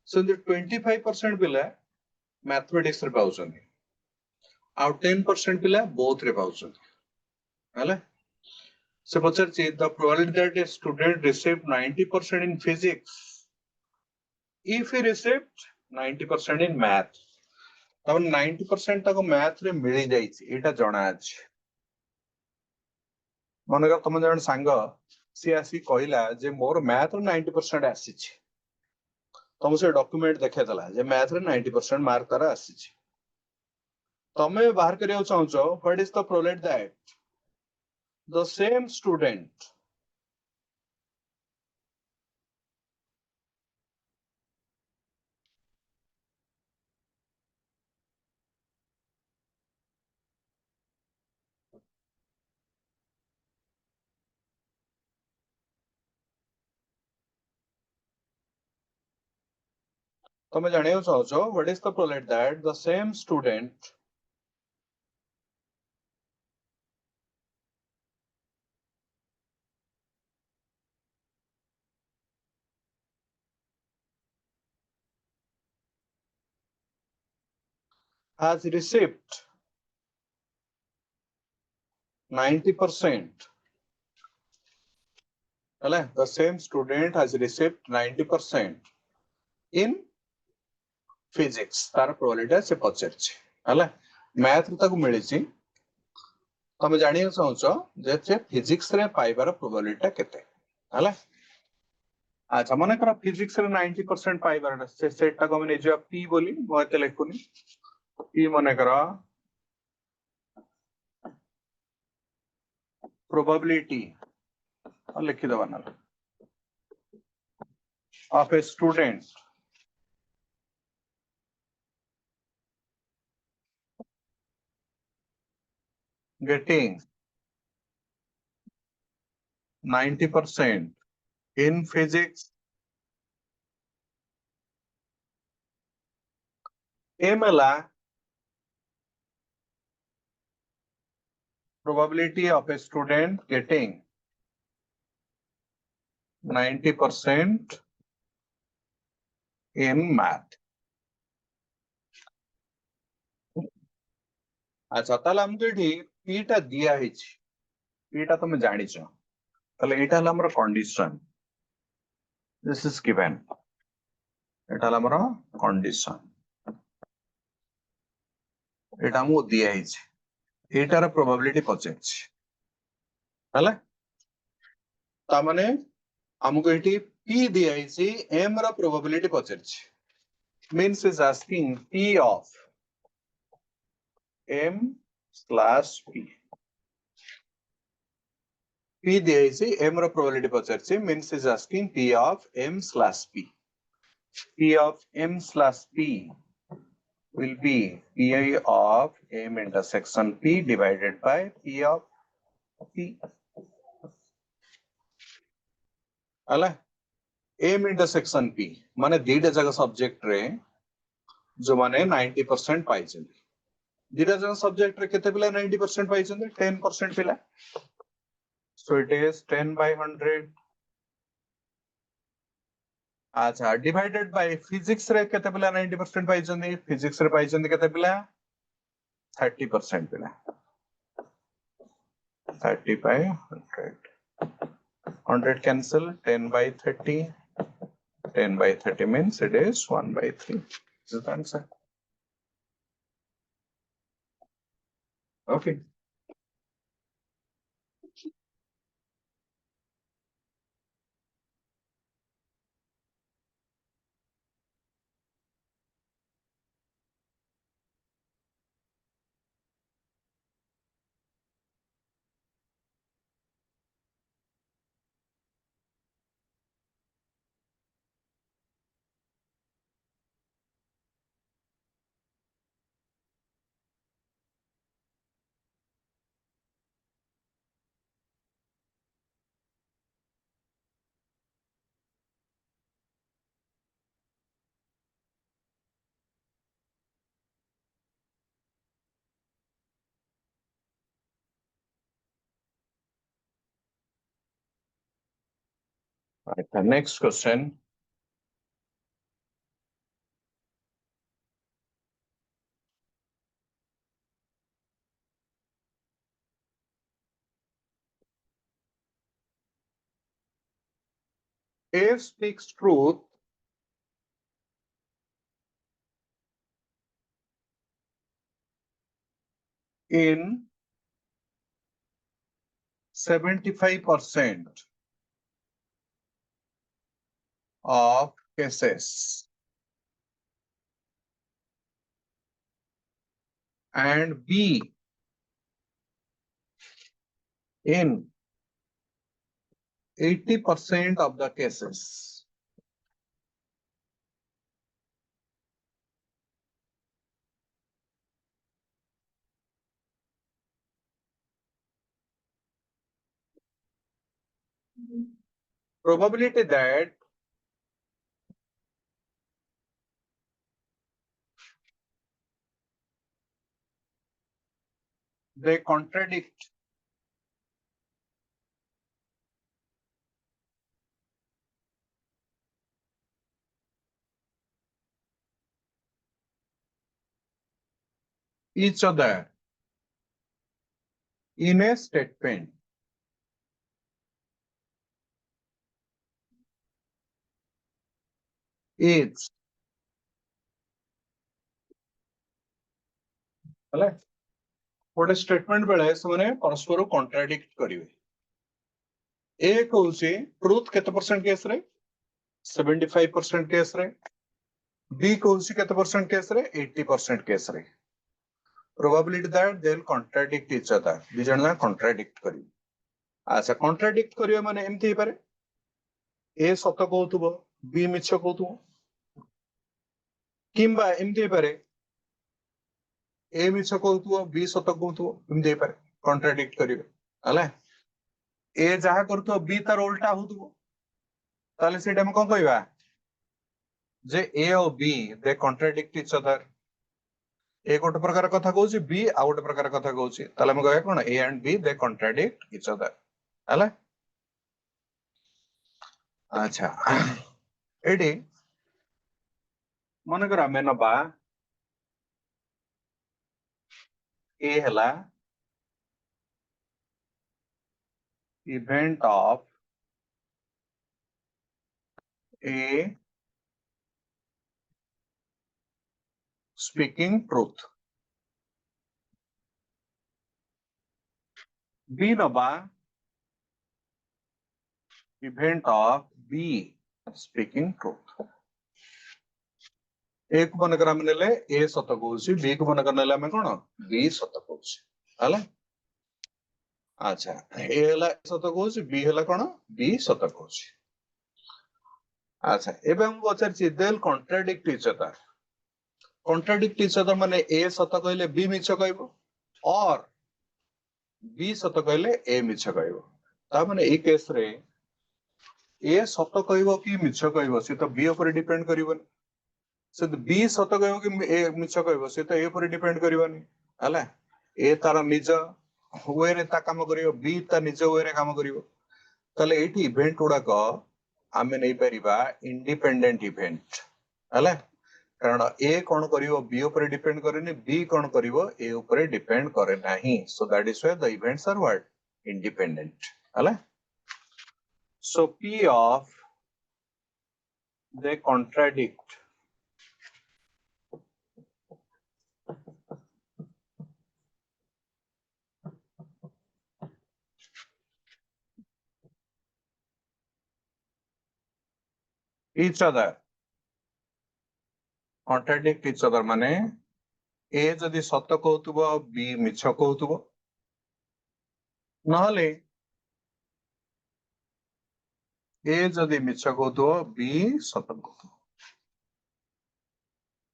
So the 25% पिला मैथमेटिक्स रे पाउछन आउ 10% पिला बोथ रे पाउछन हला. So पचारछि the probability that a student received 90% in physics if he received 90% in math. तब 90% तक मैथ रे मिली जाइछि एटा जणा अछि. मनकर तुम जण सांग सी आसी कहला जे मोर मैथ रे 90% आसीछि, तुम से डॉक्यूमेंट देखेतला जे मैथ रे 90% मार्क तार आसीछि. तमे बाहर करियो चाहछो what is the probability that the same student ତମେ ଜାଣିବାକୁ ଚାହୁଁଛ what is the probability that the same student has received 90%. The same student has received 90% in physics. तार probability से पचरछि हला मैथ ताकू मिलिछि तमे जानियो चाहूछ जे से फिजिक्स रे पाइबार प्रोबेबिलिटी केते हला अच्छा मन कर फिजिक्स रे 90% पाइबार से सेटा को हम जो p बोली मते लिखुनी p मन कर प्रोबेबिलिटी लिखि दबा ना of a student getting 90% in physics MLA probability of a student getting 90% in math. अच्छा ताले हमको एठी p टा दिया हिच p टा तुम जानि छ ताले एटा हला हमर कंडीशन दिस इज गिवन एटा हला हमर कंडीशन एटा हमको दिया हिच एटार प्रोबेबिलिटी पचेछ हला ता माने हमको एठी p दिया हिच m रा probability पचेछ means is asking p of m slash p p दिया m रो प्रोबेबिलिटी पचरछि means is asking p of m slash p p of m slash p will be pi of m intersection p divided by p of p हला m intersection p माने दीटा जगह subject रे जो माने 90% पाइछन दीटा जगह subject रे केते पिला 90% पाइछन 10% पिला so it is 10 by 100 अच्छा divided by physics रे केते पिला 90% पाइछन physics रे पाइछन केते पिला 30% पिला 30 by 100 100 cancel 10 by 30 10 by 30 means it is 1 by 3 this is the answer okay right, the next question A speaks truth in 75% of cases and B in 80% of the cases. Probability that they contradict each other in a statement is ହେଲା ଗୋଟେ statement बेले ସେମାନେ परस्पर contradict करिवे ए कहूची truth केते percent case रे 75% case रे B कहूची केते परसेंट केस रे 80% केस रे probability that they will contradict each other दी जण ना contradict करिवे अच्छा contradict करिवे माने एमथि हे पारे ए सत कहउथबो बी मिछ कहउथबो किंबा एमथि हे पारे ए मिछ कहउथबो बी सत कहउथबो एमथि हे पारे contradict करिवे हला ए जहा करथो बी तार उल्टा होथबो ताले सेटा हम कोन कहबा जे ए और B they contradict each other ए गोटे प्रकार कथा कहउची बी आ गोटे प्रकार कथा कहउची ताले हम कहबा कोन A and B they contradict each other हला अच्छा एडी मन कर आमे नबा ए हला event of A speaking truth B नबा event of B speaking truth एक मन कर हम नेले ए सत कहउची बी को मन कर नेले हम कोन बी सत कहउची हला अच्छा ए हला सत कहउची बी हला कोन बी सत कहउची अच्छा एबे हम पचार छि देल कॉन्ट्राडिक्ट इच अदर माने ए सत कहले बी मिछ कहबो और बी सत कहले ए मिछ कहबो ता माने ए केस रे ए सत कहबो कि मिछ कहबो से तो बी ऊपर डिपेंड करबो से बी सत कहबो कि ए मिछ कहबो से तो ए ऊपर डिपेंड करबोनी हला ए तार निज वे रे ता काम करियो बी ता निज वे रे काम करियो तले एठी इवेंट उडा को आमे नै परिबा इंडिपेंडेंट इवेंट हला कारण ए कोन करियो बी ऊपर डिपेंड करेनी बी कोन करियो ए ऊपर डिपेंड करे नाही so that is why the events are what independent हला so P of they contradict each other contradict each other माने ए जदि सत कहउतबो बी मिछ कहउतबो नहले ए जदि मिछ कहउतबो बी सत कहउतबो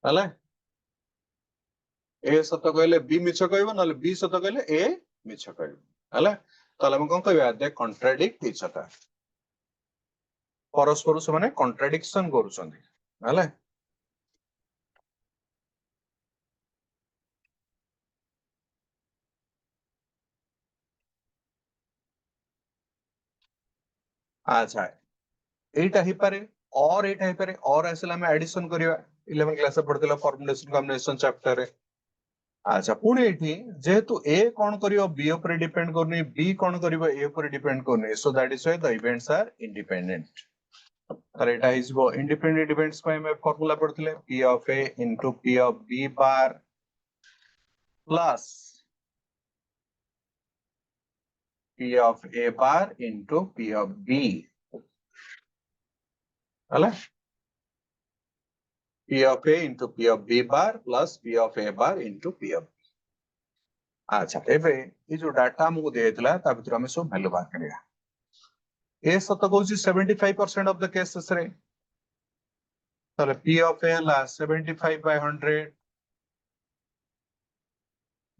हला ए सत कहले बी मिछ कहबो नहले बी सत कहले ए मिछ कहबो हला तले हम कोन कहबा दे contradict each other परस्पर से माने contradiction करूछंदी हला अच्छा एटा ही पारे और एटा ही पारे और आसला हम एडिशन करिवा 11 क्लास पढतला फॉर्मुलेशन कॉम्बिनेशन चैप्टर रे अच्छा पुणी एठी जेहेतु ए कोन करियो बी ऊपर डिपेंड करनी बी कोन करियो ए ऊपर डिपेंड करनी so that is why the events are independent तर एटा इज वो इंडिपेंडेंट इवेंट्स पे हम फार्मूला पढतले p of a into p of b bar plus p of a bar into p of b हला p of a into p of b bar plus p of a bar into p of b अच्छा एबे ई जो data हमको देयतला ता भीतर हम सब value बाहर करिया ए सत कहउची 75% ऑफ द केसेस रे तर p of a La 75 by 100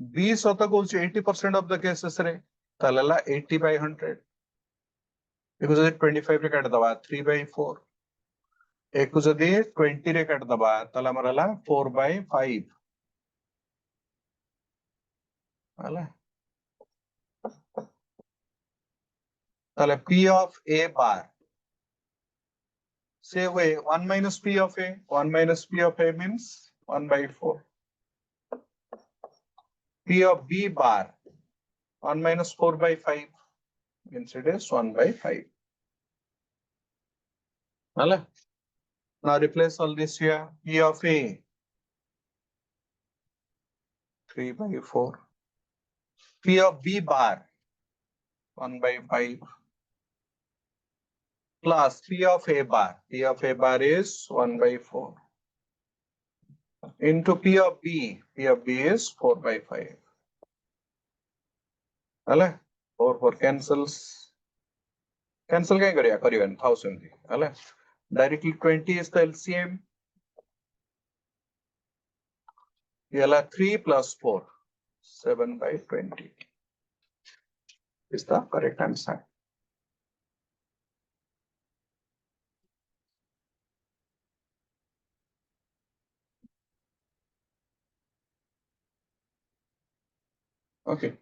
b सत कहउची 80% ऑफ द केसेस रे तलला 80 by 100 एको जदि 25 रे काट दबा 3 by 4 एको जदि 20 रे काट दबा तला मरला 4 by 5 हला ताले P of A bar से हुए 1 minus P of A. 1 minus P of A means 1 by 4. P of B bar 1 minus 4 by 5 means it is 1 by 5. Now replace all this here. P of A 3 by 4. P of B bar 1 by 5 plus P of A bar. P of A bar is 1 by 4 into P of B. P of B is 4 by 5. 4 4 cancels. Cancel क्या करिया करियन 1000 directly 20 is the LCM. ये 3 plus 4 7 by 20 is the correct answer. Okay.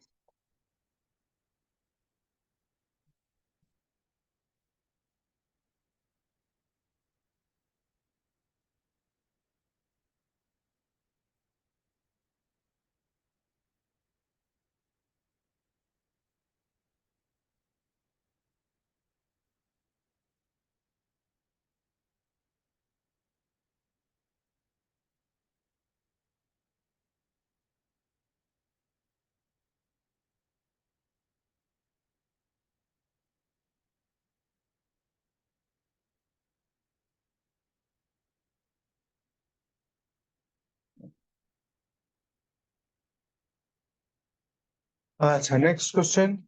Next question.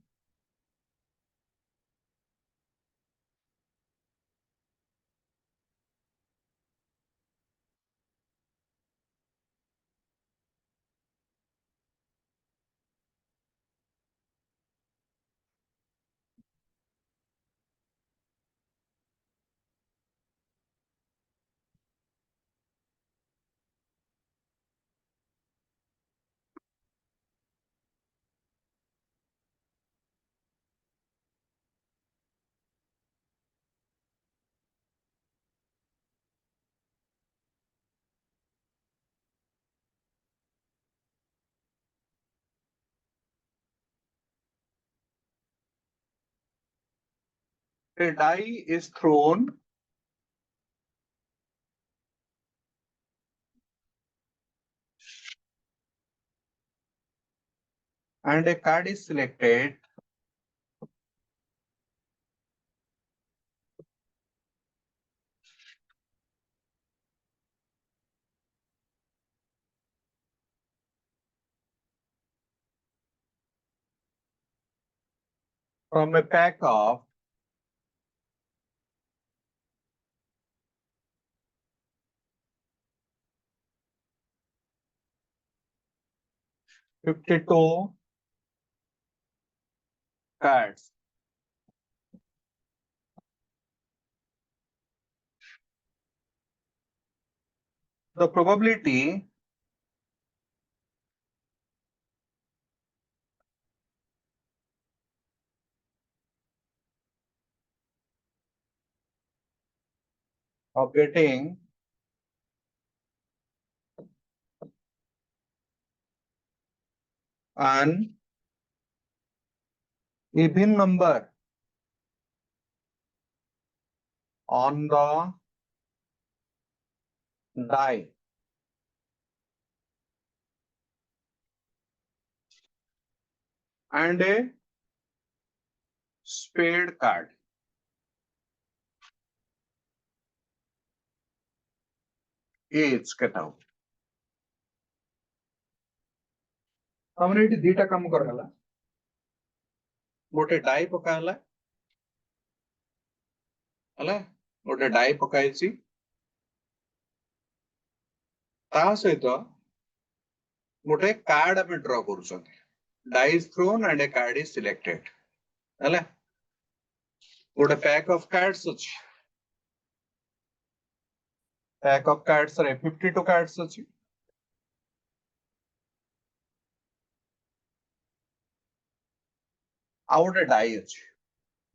A die is thrown and a card is selected from a pack of 52 cards. The probability of getting an even number on the die and a spade card is get out. हमने ये दीटा काम करला गोटे die पकाला हला गोटे die पकाइछि ता सहित गोटे कार्ड हम draw करूछंती die is thrown and a card is selected हला गोटे पैक ऑफ कार्ड्स अछि पैक ऑफ कार्ड्स रे 52 कार्ड्स अछि आ गोटे डाई अछि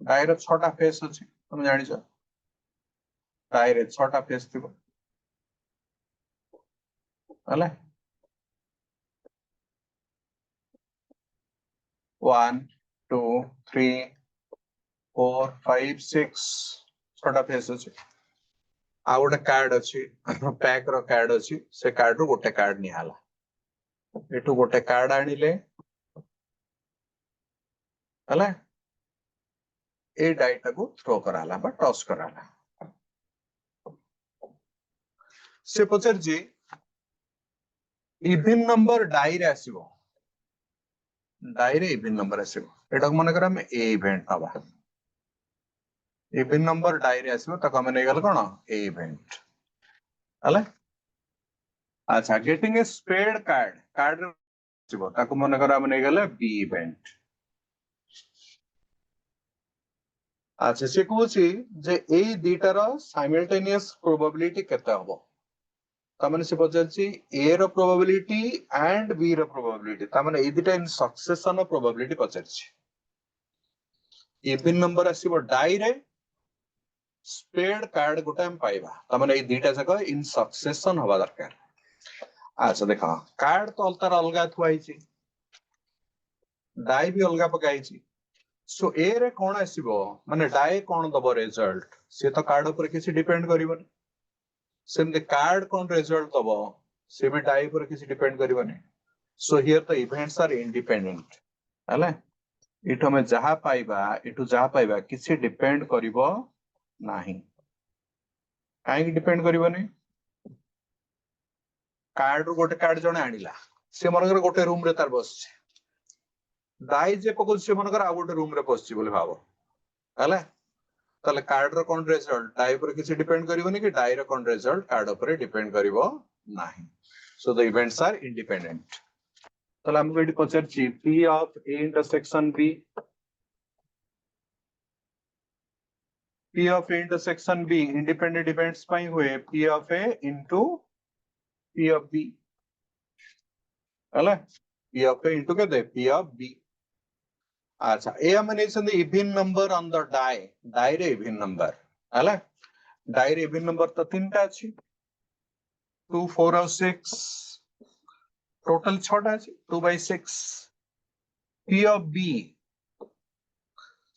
डाई रे 6टा फेस अछि तुम जानि छ डाई रे 6टा फेस थिबो हले 1 2 3 4 5 6 6टा फेस अछि आ गोटे कार्ड अछि पैक रो कार्ड अछि से कार्ड रो गोटे कार्ड निहाला एठू गोटे कार्ड आनिले हले ए डाइटा को थ्रो कराला बा टॉस कराला से पचर जी इवन नंबर डाई रे आसीबो डाई रे इवन नंबर आसीबो एटा मन कर हम ए इवेंट नबा इवन नंबर डाई रे आसीबो तक हम नै गल कोन ए इवेंट हले अच्छा getting a spade card card रे आसीबो ताको मन कर हम नै गले बी इवेंट अच्छा से कहूची जे ए दीटार साइमल्टेनियस प्रोबेबिलिटी केते हबो तामाने से पचारची ए रो प्रोबेबिलिटी एंड बी रो प्रोबेबिलिटी तामाने ए दीटा इन सक्सेशन ऑफ प्रोबेबिलिटी पचारची इवन नंबर आसीबो डाई रे स्पेड कार्ड गोटे हम पाइबा तामाने ए दीटा जक इन सक्सेशन हवा दरकार अच्छा देखो कार्ड तो अलतार अलगा थुआइची डाई भी अलगा पकाइची सो ए रे कोन आसीबो माने डाई कोन दबो रिजल्ट से तो कार्ड ऊपर किसी डिपेंड करिवनी सेम द कार्ड कोन रिजल्ट दबो से भी डाई ऊपर किसी डिपेंड करिवनी so here the events are independent हले इठो में जहा पाइबा इठो जहा पाइबा किसी डिपेंड करिवो नाही काई डिपेंड करिवनी कार्ड रो गोटे कार्ड जने आनिला से मनकर गोटे रूम रे तार बसछि डाई जे पको से मनकर आ गोटे रूम रे बसछि बोले भाबो हले ताले कार्ड रो कोन रिजल्ट डाई पर किसी डिपेंड करिवनी कि डाई रो कोन रिजल्ट कार्ड ऊपर डिपेंड करिवो नाही so the events are independent ताले हमको एटी पचरछि p of a intersection b p of a intersection b independent events पाई हुए p of a into p of b हला p of a into के p of b अच्छा ए हम नेसंदी even number on the die रे even number हला डाई रे इवन नंबर तो तीनटा अछि 2 4 और 6 टोटल 6 टा अछि 2 by 6 p of b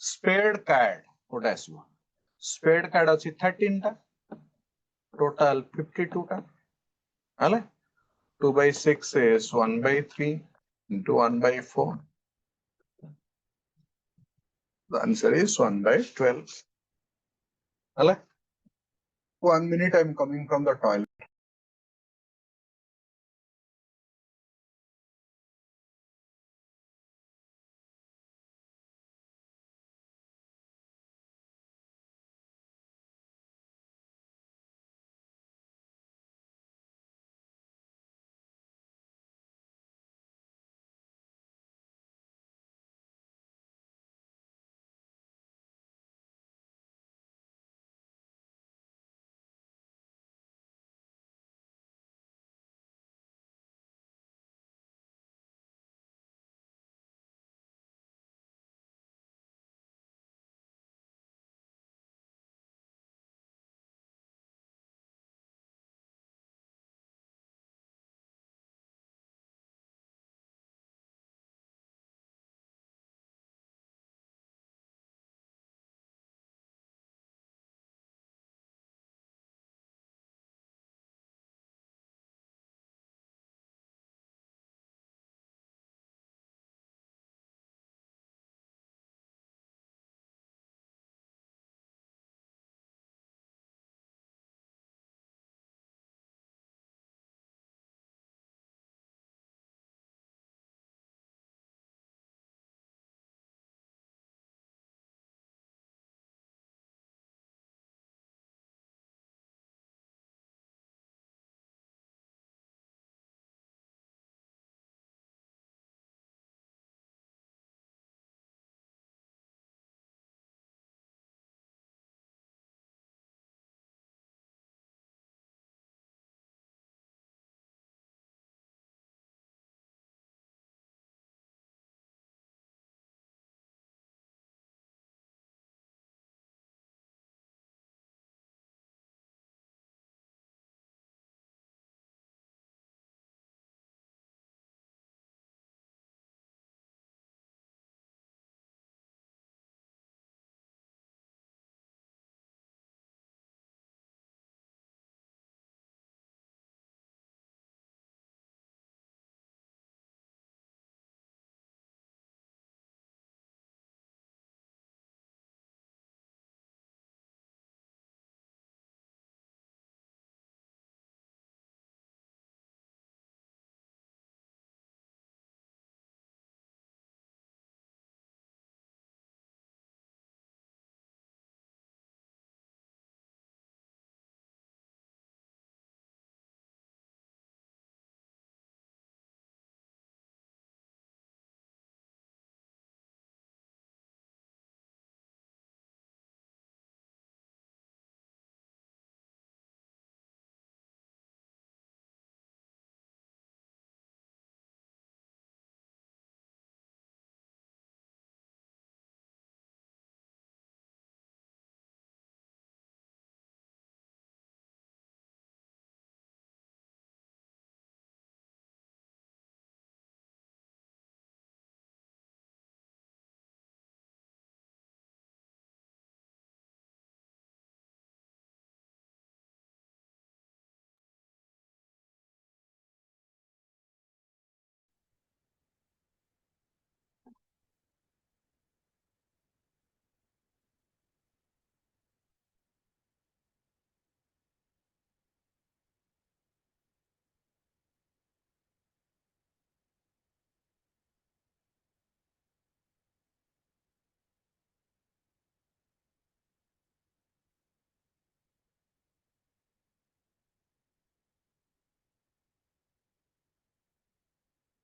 spade card कोटा आसीबो स्पेड कार्ड अछि 13 टा टोटल 52 टा हला 2 by 6 is 1 by 3 into 1 by 4. The answer is 1 by 12. Hello? 1 minute, I'm coming from the toilet.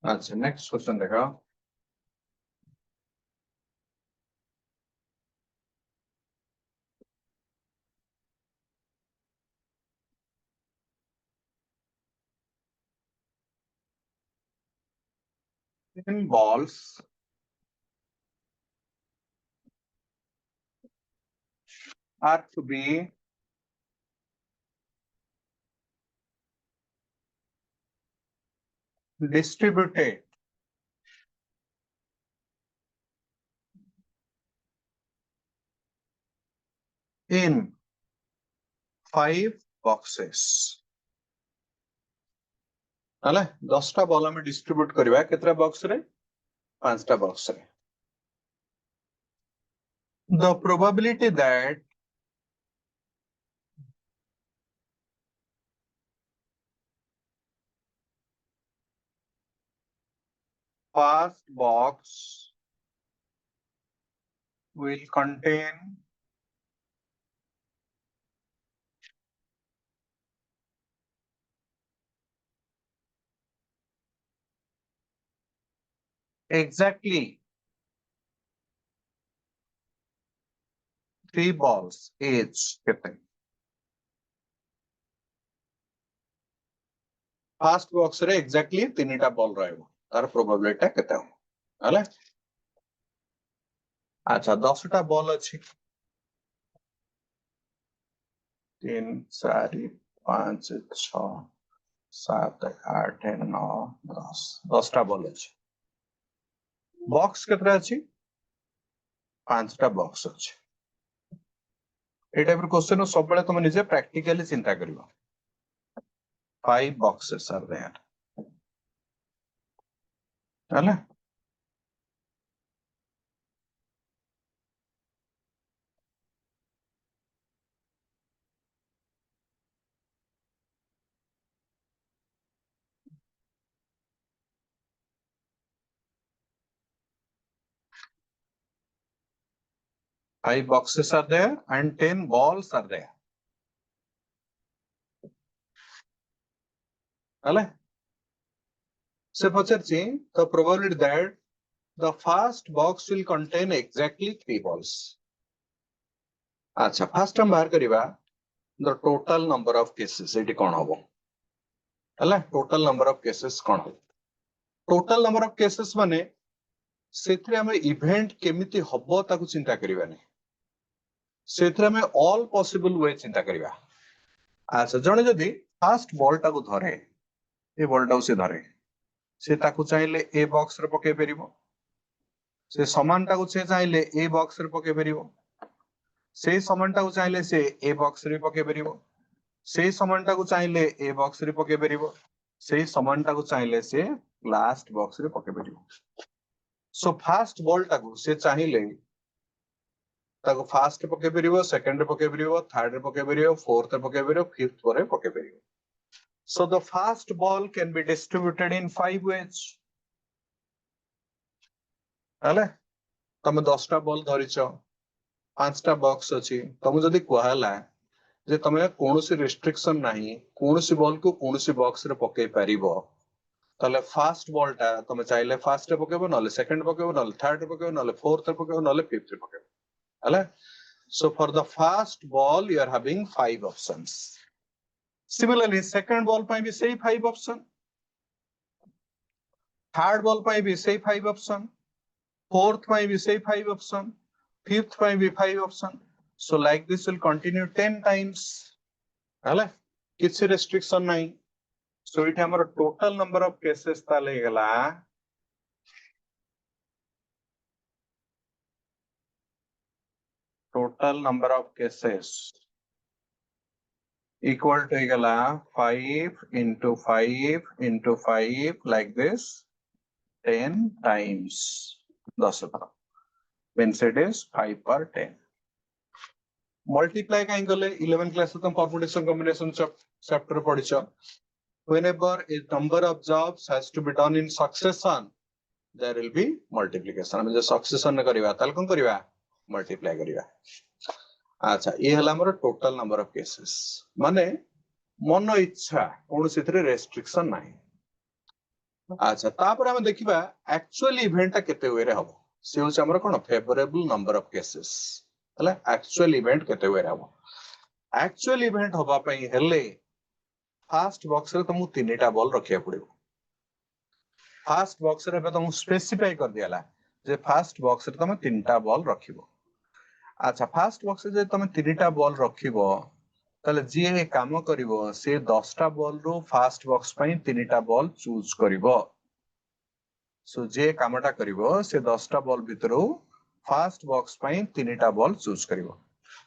अच्छा नेक्स्ट क्वेश्चन देखो in balls are to be distributed in 5 boxes हला 10टा ball हम डिस्ट्रीब्यूट करबा केतरा box रे 5टा बॉक्स रे the probability that first box will contain exactly 3 balls each केते first box रे exactly 3टा ball रहबो तार प्रोबेबिलिटी केते हो हला अच्छा 10टा बॉल अछि 3 4 5 6 7 8 9 10 10टा बॉल अछि बॉक्स केतरा अछि 5टा बॉक्स अछि ए टाइप क्वेश्चन सब बेले तुम निजे प्रैक्टिकली चिंता करिवो 5 boxes are there हला 5 boxes are there and 10 balls are there हला से पचरची the probability that the first box will contain exactly 3 balls अच्छा फर्स्ट हम बाहर करिवा the total number of cases एटी कोन हबो हला total number of cases कोन हबो total number of cases माने सेथरे हम इवेंट केमिति हबो ताकू चिंता करिवानी सेथरे हम ऑल पॉसिबल वे चिंता करिवा अच्छा जणे जदी फर्स्ट बॉल टाकू धरे ए बॉल टाकू से धरे से ताकू चाहिले ए बॉक्स रे पके परिबो से समान टाकू से चाहिले ए बॉक्स रे पके परिबो से समान टाकू चाहिले से ए बॉक्स रे पके परिबो से समान टाकू चाहिले ए बॉक्स रे पके परिबो से समान टाकू चाहिले से लास्ट बॉक्स रे पके परिबो सो फर्स्ट बॉल टाकू से चाहिले ताको फर्स्ट पके परिबो सेकंड रे पके परिबो थर्ड रे पके परिबो फोर्थ रे पके परिबो फिफ्थ रे पके परिबो so the first ball can be distributed in 5 ways हले तमे 10टा बॉल धरिचो 5टा बॉक्स अछि तमे जदी कहला जे तमे कोनोसी रेस्ट्रिक्शन नाही कोनोसी बॉल को कोनोसी बॉक्स रे पके परिबो तले फर्स्ट बॉल टा तमे चाहिले फर्स्ट रे पकेबो नले सेकंड पकेबो नले थर्ड रे पकेबो नले फोर्थ रे पकेबो नले फिफ्थ रे पकेबो हले so for the first ball you are having 5 options similarly second ball ପାଇଁ ବି ସେଇ 5 option third ball ପାଇଁ ବି ସେଇ 5 option fourth ପାଇଁ ବି ସେଇ 5 option fifth ପାଇଁ ବି 5 option so like this will continue 10 times ହେଲା କିଛି restriction ନାହିଁ so ଏଠି ଆମର total number of cases ତାଲେ ହେଇଗଲା total number of cases equal to ହେଇଗଲା 5 into 5 into 5 like this 10 times 10 thara means it is 5 per 10 multiply kahin kale 11 class to permutation combination chapter padicho whenever a number of jobs has to be done in succession there will be multiplication ଆମେ जे succession ने करिवा ताल कोन करिवा multiply करिवा अच्छा ये हला हमर total number of cases माने मन इच्छा कोन सिथरे restriction नाही अच्छा तापर हम देखिबा एक्चुअल इवेंट केते वे रे हबो से होछ हमर कोन फेवरेबल नंबर ऑफ केसेस हला एक्चुअल इवेंट केते वे रे हबो एक्चुअल इवेंट हबा पई हेले फास्ट बॉक्स रे तुमु तीनटा बॉल रखिया पड़िबो फास्ट बॉक्स रे तुमु स्पेसिफाई कर दियाला जे फास्ट बॉक्स रे तुम तीनटा बॉल रखिबो अच्छा फास्ट बॉक्स रे जे तुम तीनटा बॉल रखिबो ताले जे काम करिवो से 10टा बॉल रो फास्ट बॉक्स पई तीनटा बॉल चूज करिवो सो जे कामटा करिवो से 10टा बॉल भितरो फास्ट बॉक्स पई तीनटा बॉल चूज करिवो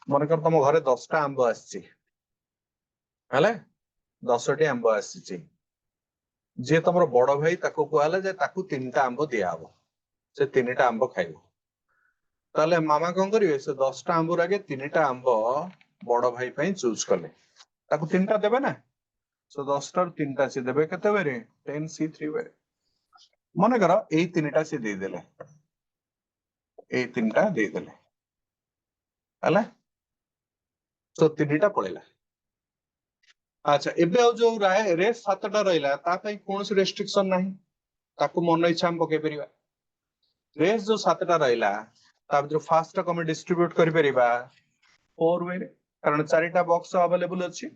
मन कर तुम घरे 10टा आंब आछि हले 10टी आंब आछि जे तमरो बड़ भाई ताको कहला जे ताको तीनटा आंब दिया हबो से तीनटा आंब खाइबो ताले मामा कोन करिवे से 10टा आंब आगे तीनटा आंब बड़ भाई पई चूज करले ताको तीनटा देबे ना सो 10टा रो तीनटा से देबे केते बेरे 10c3 बेरे मन कर एई तीनटा से दे देले एई तीनटा दे देले हला सो तीनटा पळेला अच्छा एबे आ जो रेस 7टा रहिला ता पई कोनस रेस्ट्रिक्शन नाही ताको मन इच्छा हम पके परिबा रेस जो 7टा रहिला ता जो फास्ट को हम डिस्ट्रीब्यूट करि परिबा 4 वे रे कारण चारिटा बॉक्स अवेलेबल अछि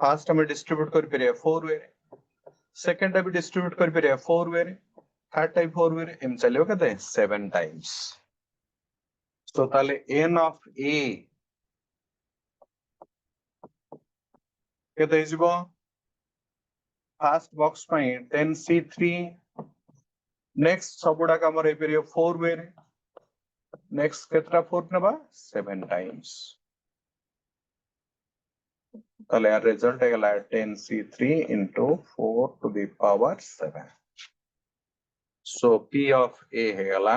फास्ट हम डिस्ट्रीब्यूट करि परिबा 4 वे रे सेकंड भी डिस्ट्रीब्यूट करि परिबा 4 वे रे थर्ड टाइप 4 वे रे एम चलियो कते 7 टाइम्स सो ताले n ऑफ a केते हिजबो फास्ट बॉक्स पई 10c3 नेक्स्ट सबुडा काम रे परियो 4 वे रे नेक्स्ट केतरा 4 नबा 7 टाइम्स ताले यार result हेगला 10c3 into 4 to the power 7 so p of a हेगला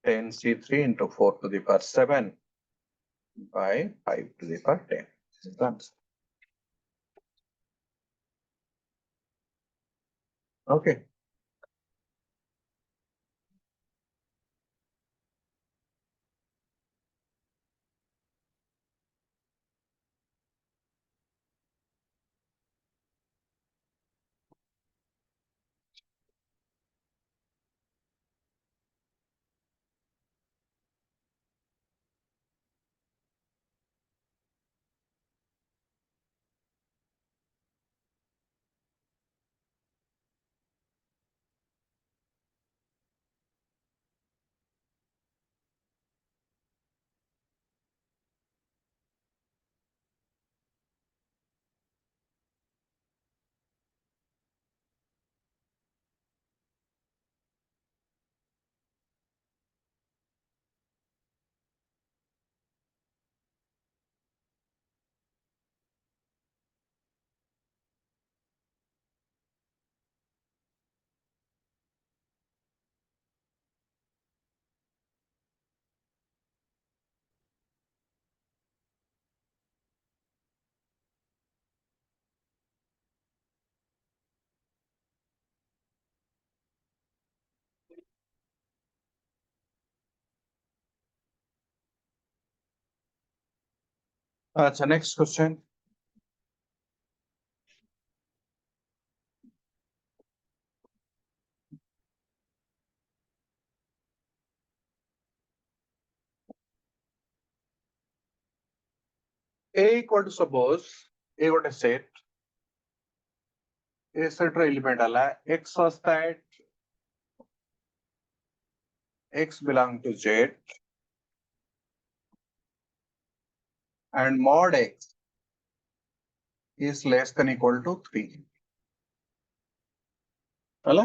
10c3 into 4 to the power 7 by 5 to the power 10 this is the answer okay अच्छा next question a equal to suppose a got a set a set रो element आला x such that x belong to z and mod x is less than equal to 3 हला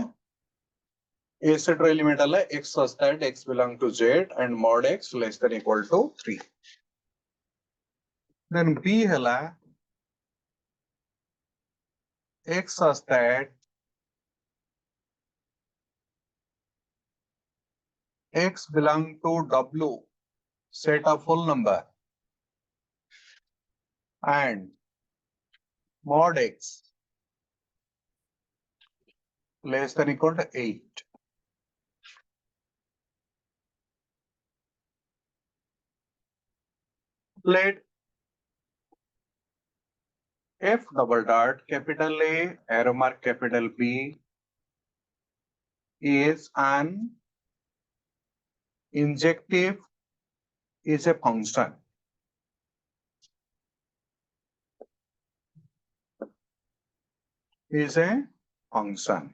a set रो element आला x such that x belong to z and mod x less than equal to 3 then b हला x such that x belong to w set of whole number and mod x less than equal to 8. Let f double dot capital A arrow mark capital B is an injective is a function. Is a function.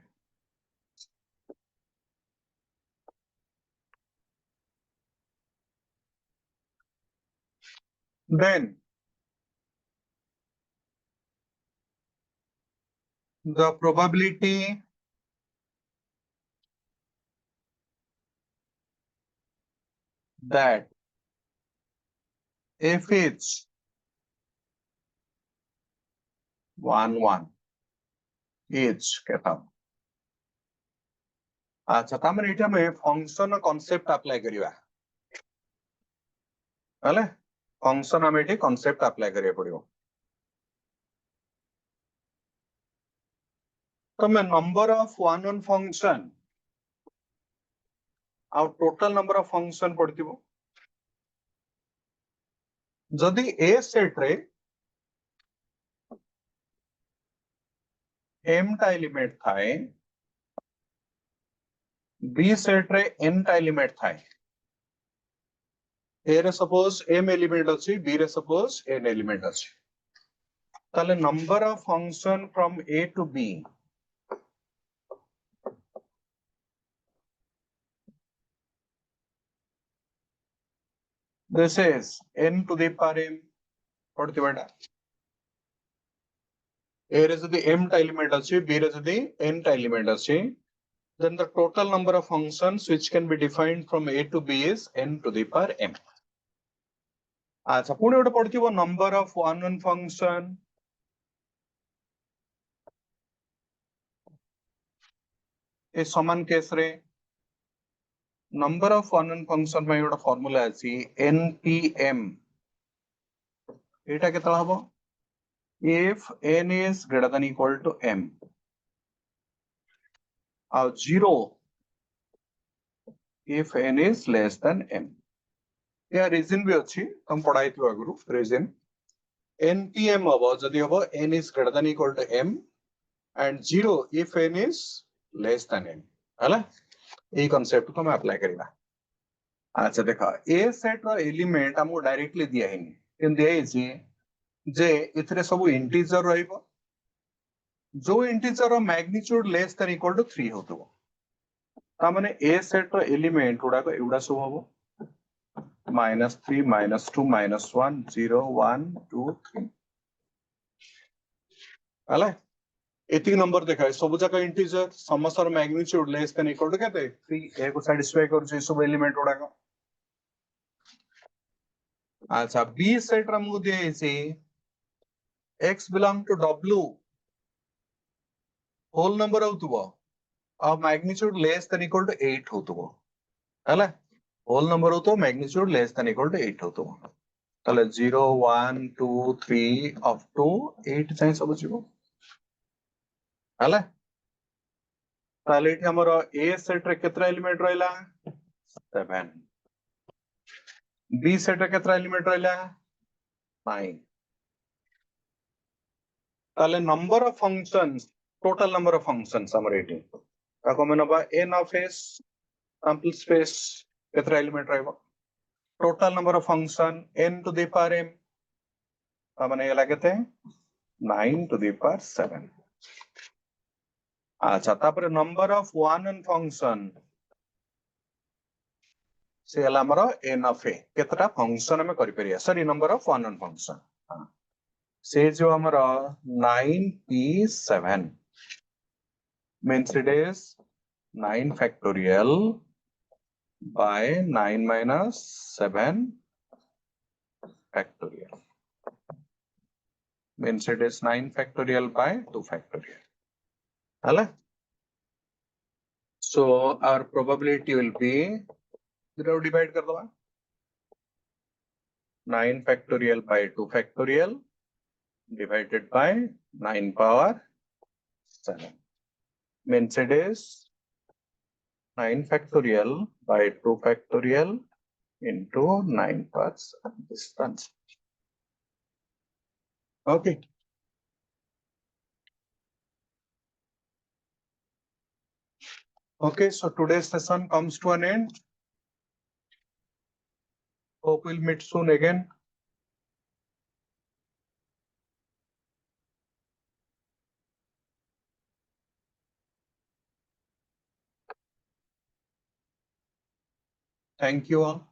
Then the probability that f is 1 is कहता हूं. अच्छा तामने एटा में function concept apply करिवा हले function हम eighty concept apply करिया पड़ियो. तो मैं नंबर ऑफ वन फंक्शन आउ टोटल नंबर ऑफ फंक्शन पड़तिबो. जदि ए सेट रे m टा एलिमेंट थाए b सेट रे n टा एलिमेंट थाए. ए रे सपोज m एलिमेंट अछि b रे सपोज n एलिमेंट अछि. ताले number of function from a to b this is n to the power m पड़तिबा. A रे जदि m टा एलिमेंट अछि b रे जदि n टा एलिमेंट अछि, then the total number of functions which can be defined from a to b is n to the power m. अच्छा पुणी गोटे पड़थिबो नंबर ऑफ वन फंक्शन. ए समान केस रे नंबर ऑफ वन फंक्शन में गोटे formula अछि npm. एटा केतला हबो if n is greater than equal to m और 0 if n is less than m. या रीजन भी अछि हम पढ़ाई थु आगु. रीजन npm हबो जदि हबो n is greater than equal to m and 0 if n is less than m. हला ए कांसेप्ट को हम अप्लाई करिवा. अच्छा देखा ए सेट रो एलिमेंट हमको डायरेक्टली दिया हिनी किन दिया हिची जे इथरे सब इंटीजर रहइबो. जो इंटीजर रो magnitude less than equal to 3 होतबो. ता माने ए सेट रो एलिमेंट उडा को एउडा सब हबो -3 -2 -1 0 1 2 3 हला एतिक नंबर देखा सब जका इंटीजर समस्तर magnitude less than equal to केते 3 ए को सैटिस्फाई कर जे सब एलिमेंट उडा को. अच्छा बी सेट रा मु दे छि x belong to w whole number होतबो और magnitude less than equal to 8 होतबो. हला होल नंबर होतो magnitude less than equal to 8 होतबो. तले 0 1 2 3 अप टू 8 जाय सब जिवो. हला ताले एठी हमर ए सेट रे केतरा एलिमेंट रहला 7. बी सेट रे केतरा एलिमेंट रहला 9. ताले number of functions total number of functions हमर एठी ताको मनबा n of s sample space केतरा एलिमेंट रहबो. Total number of function n to the power m माने गेला केते 9 टू द पावर 7. अच्छा तापर नंबर ऑफ वन फंक्शन से हला हमर n ऑफ a केतरा फंक्शन हम करि परिया. Sorry number of one function से जो हमर 9p7 means it is 9 factorial by 9 minus 7 factorial means it is 9 factorial by 2 factorial. Hala? So our probability will be divide kar daba 9 factorial by 2 factorial divided by 9 power 7 means it is 9 factorial by 2 factorial into 9 power 7 distance. Okay. Okay, so today's session comes to an end. Hope we'll meet soon again. Thank you all.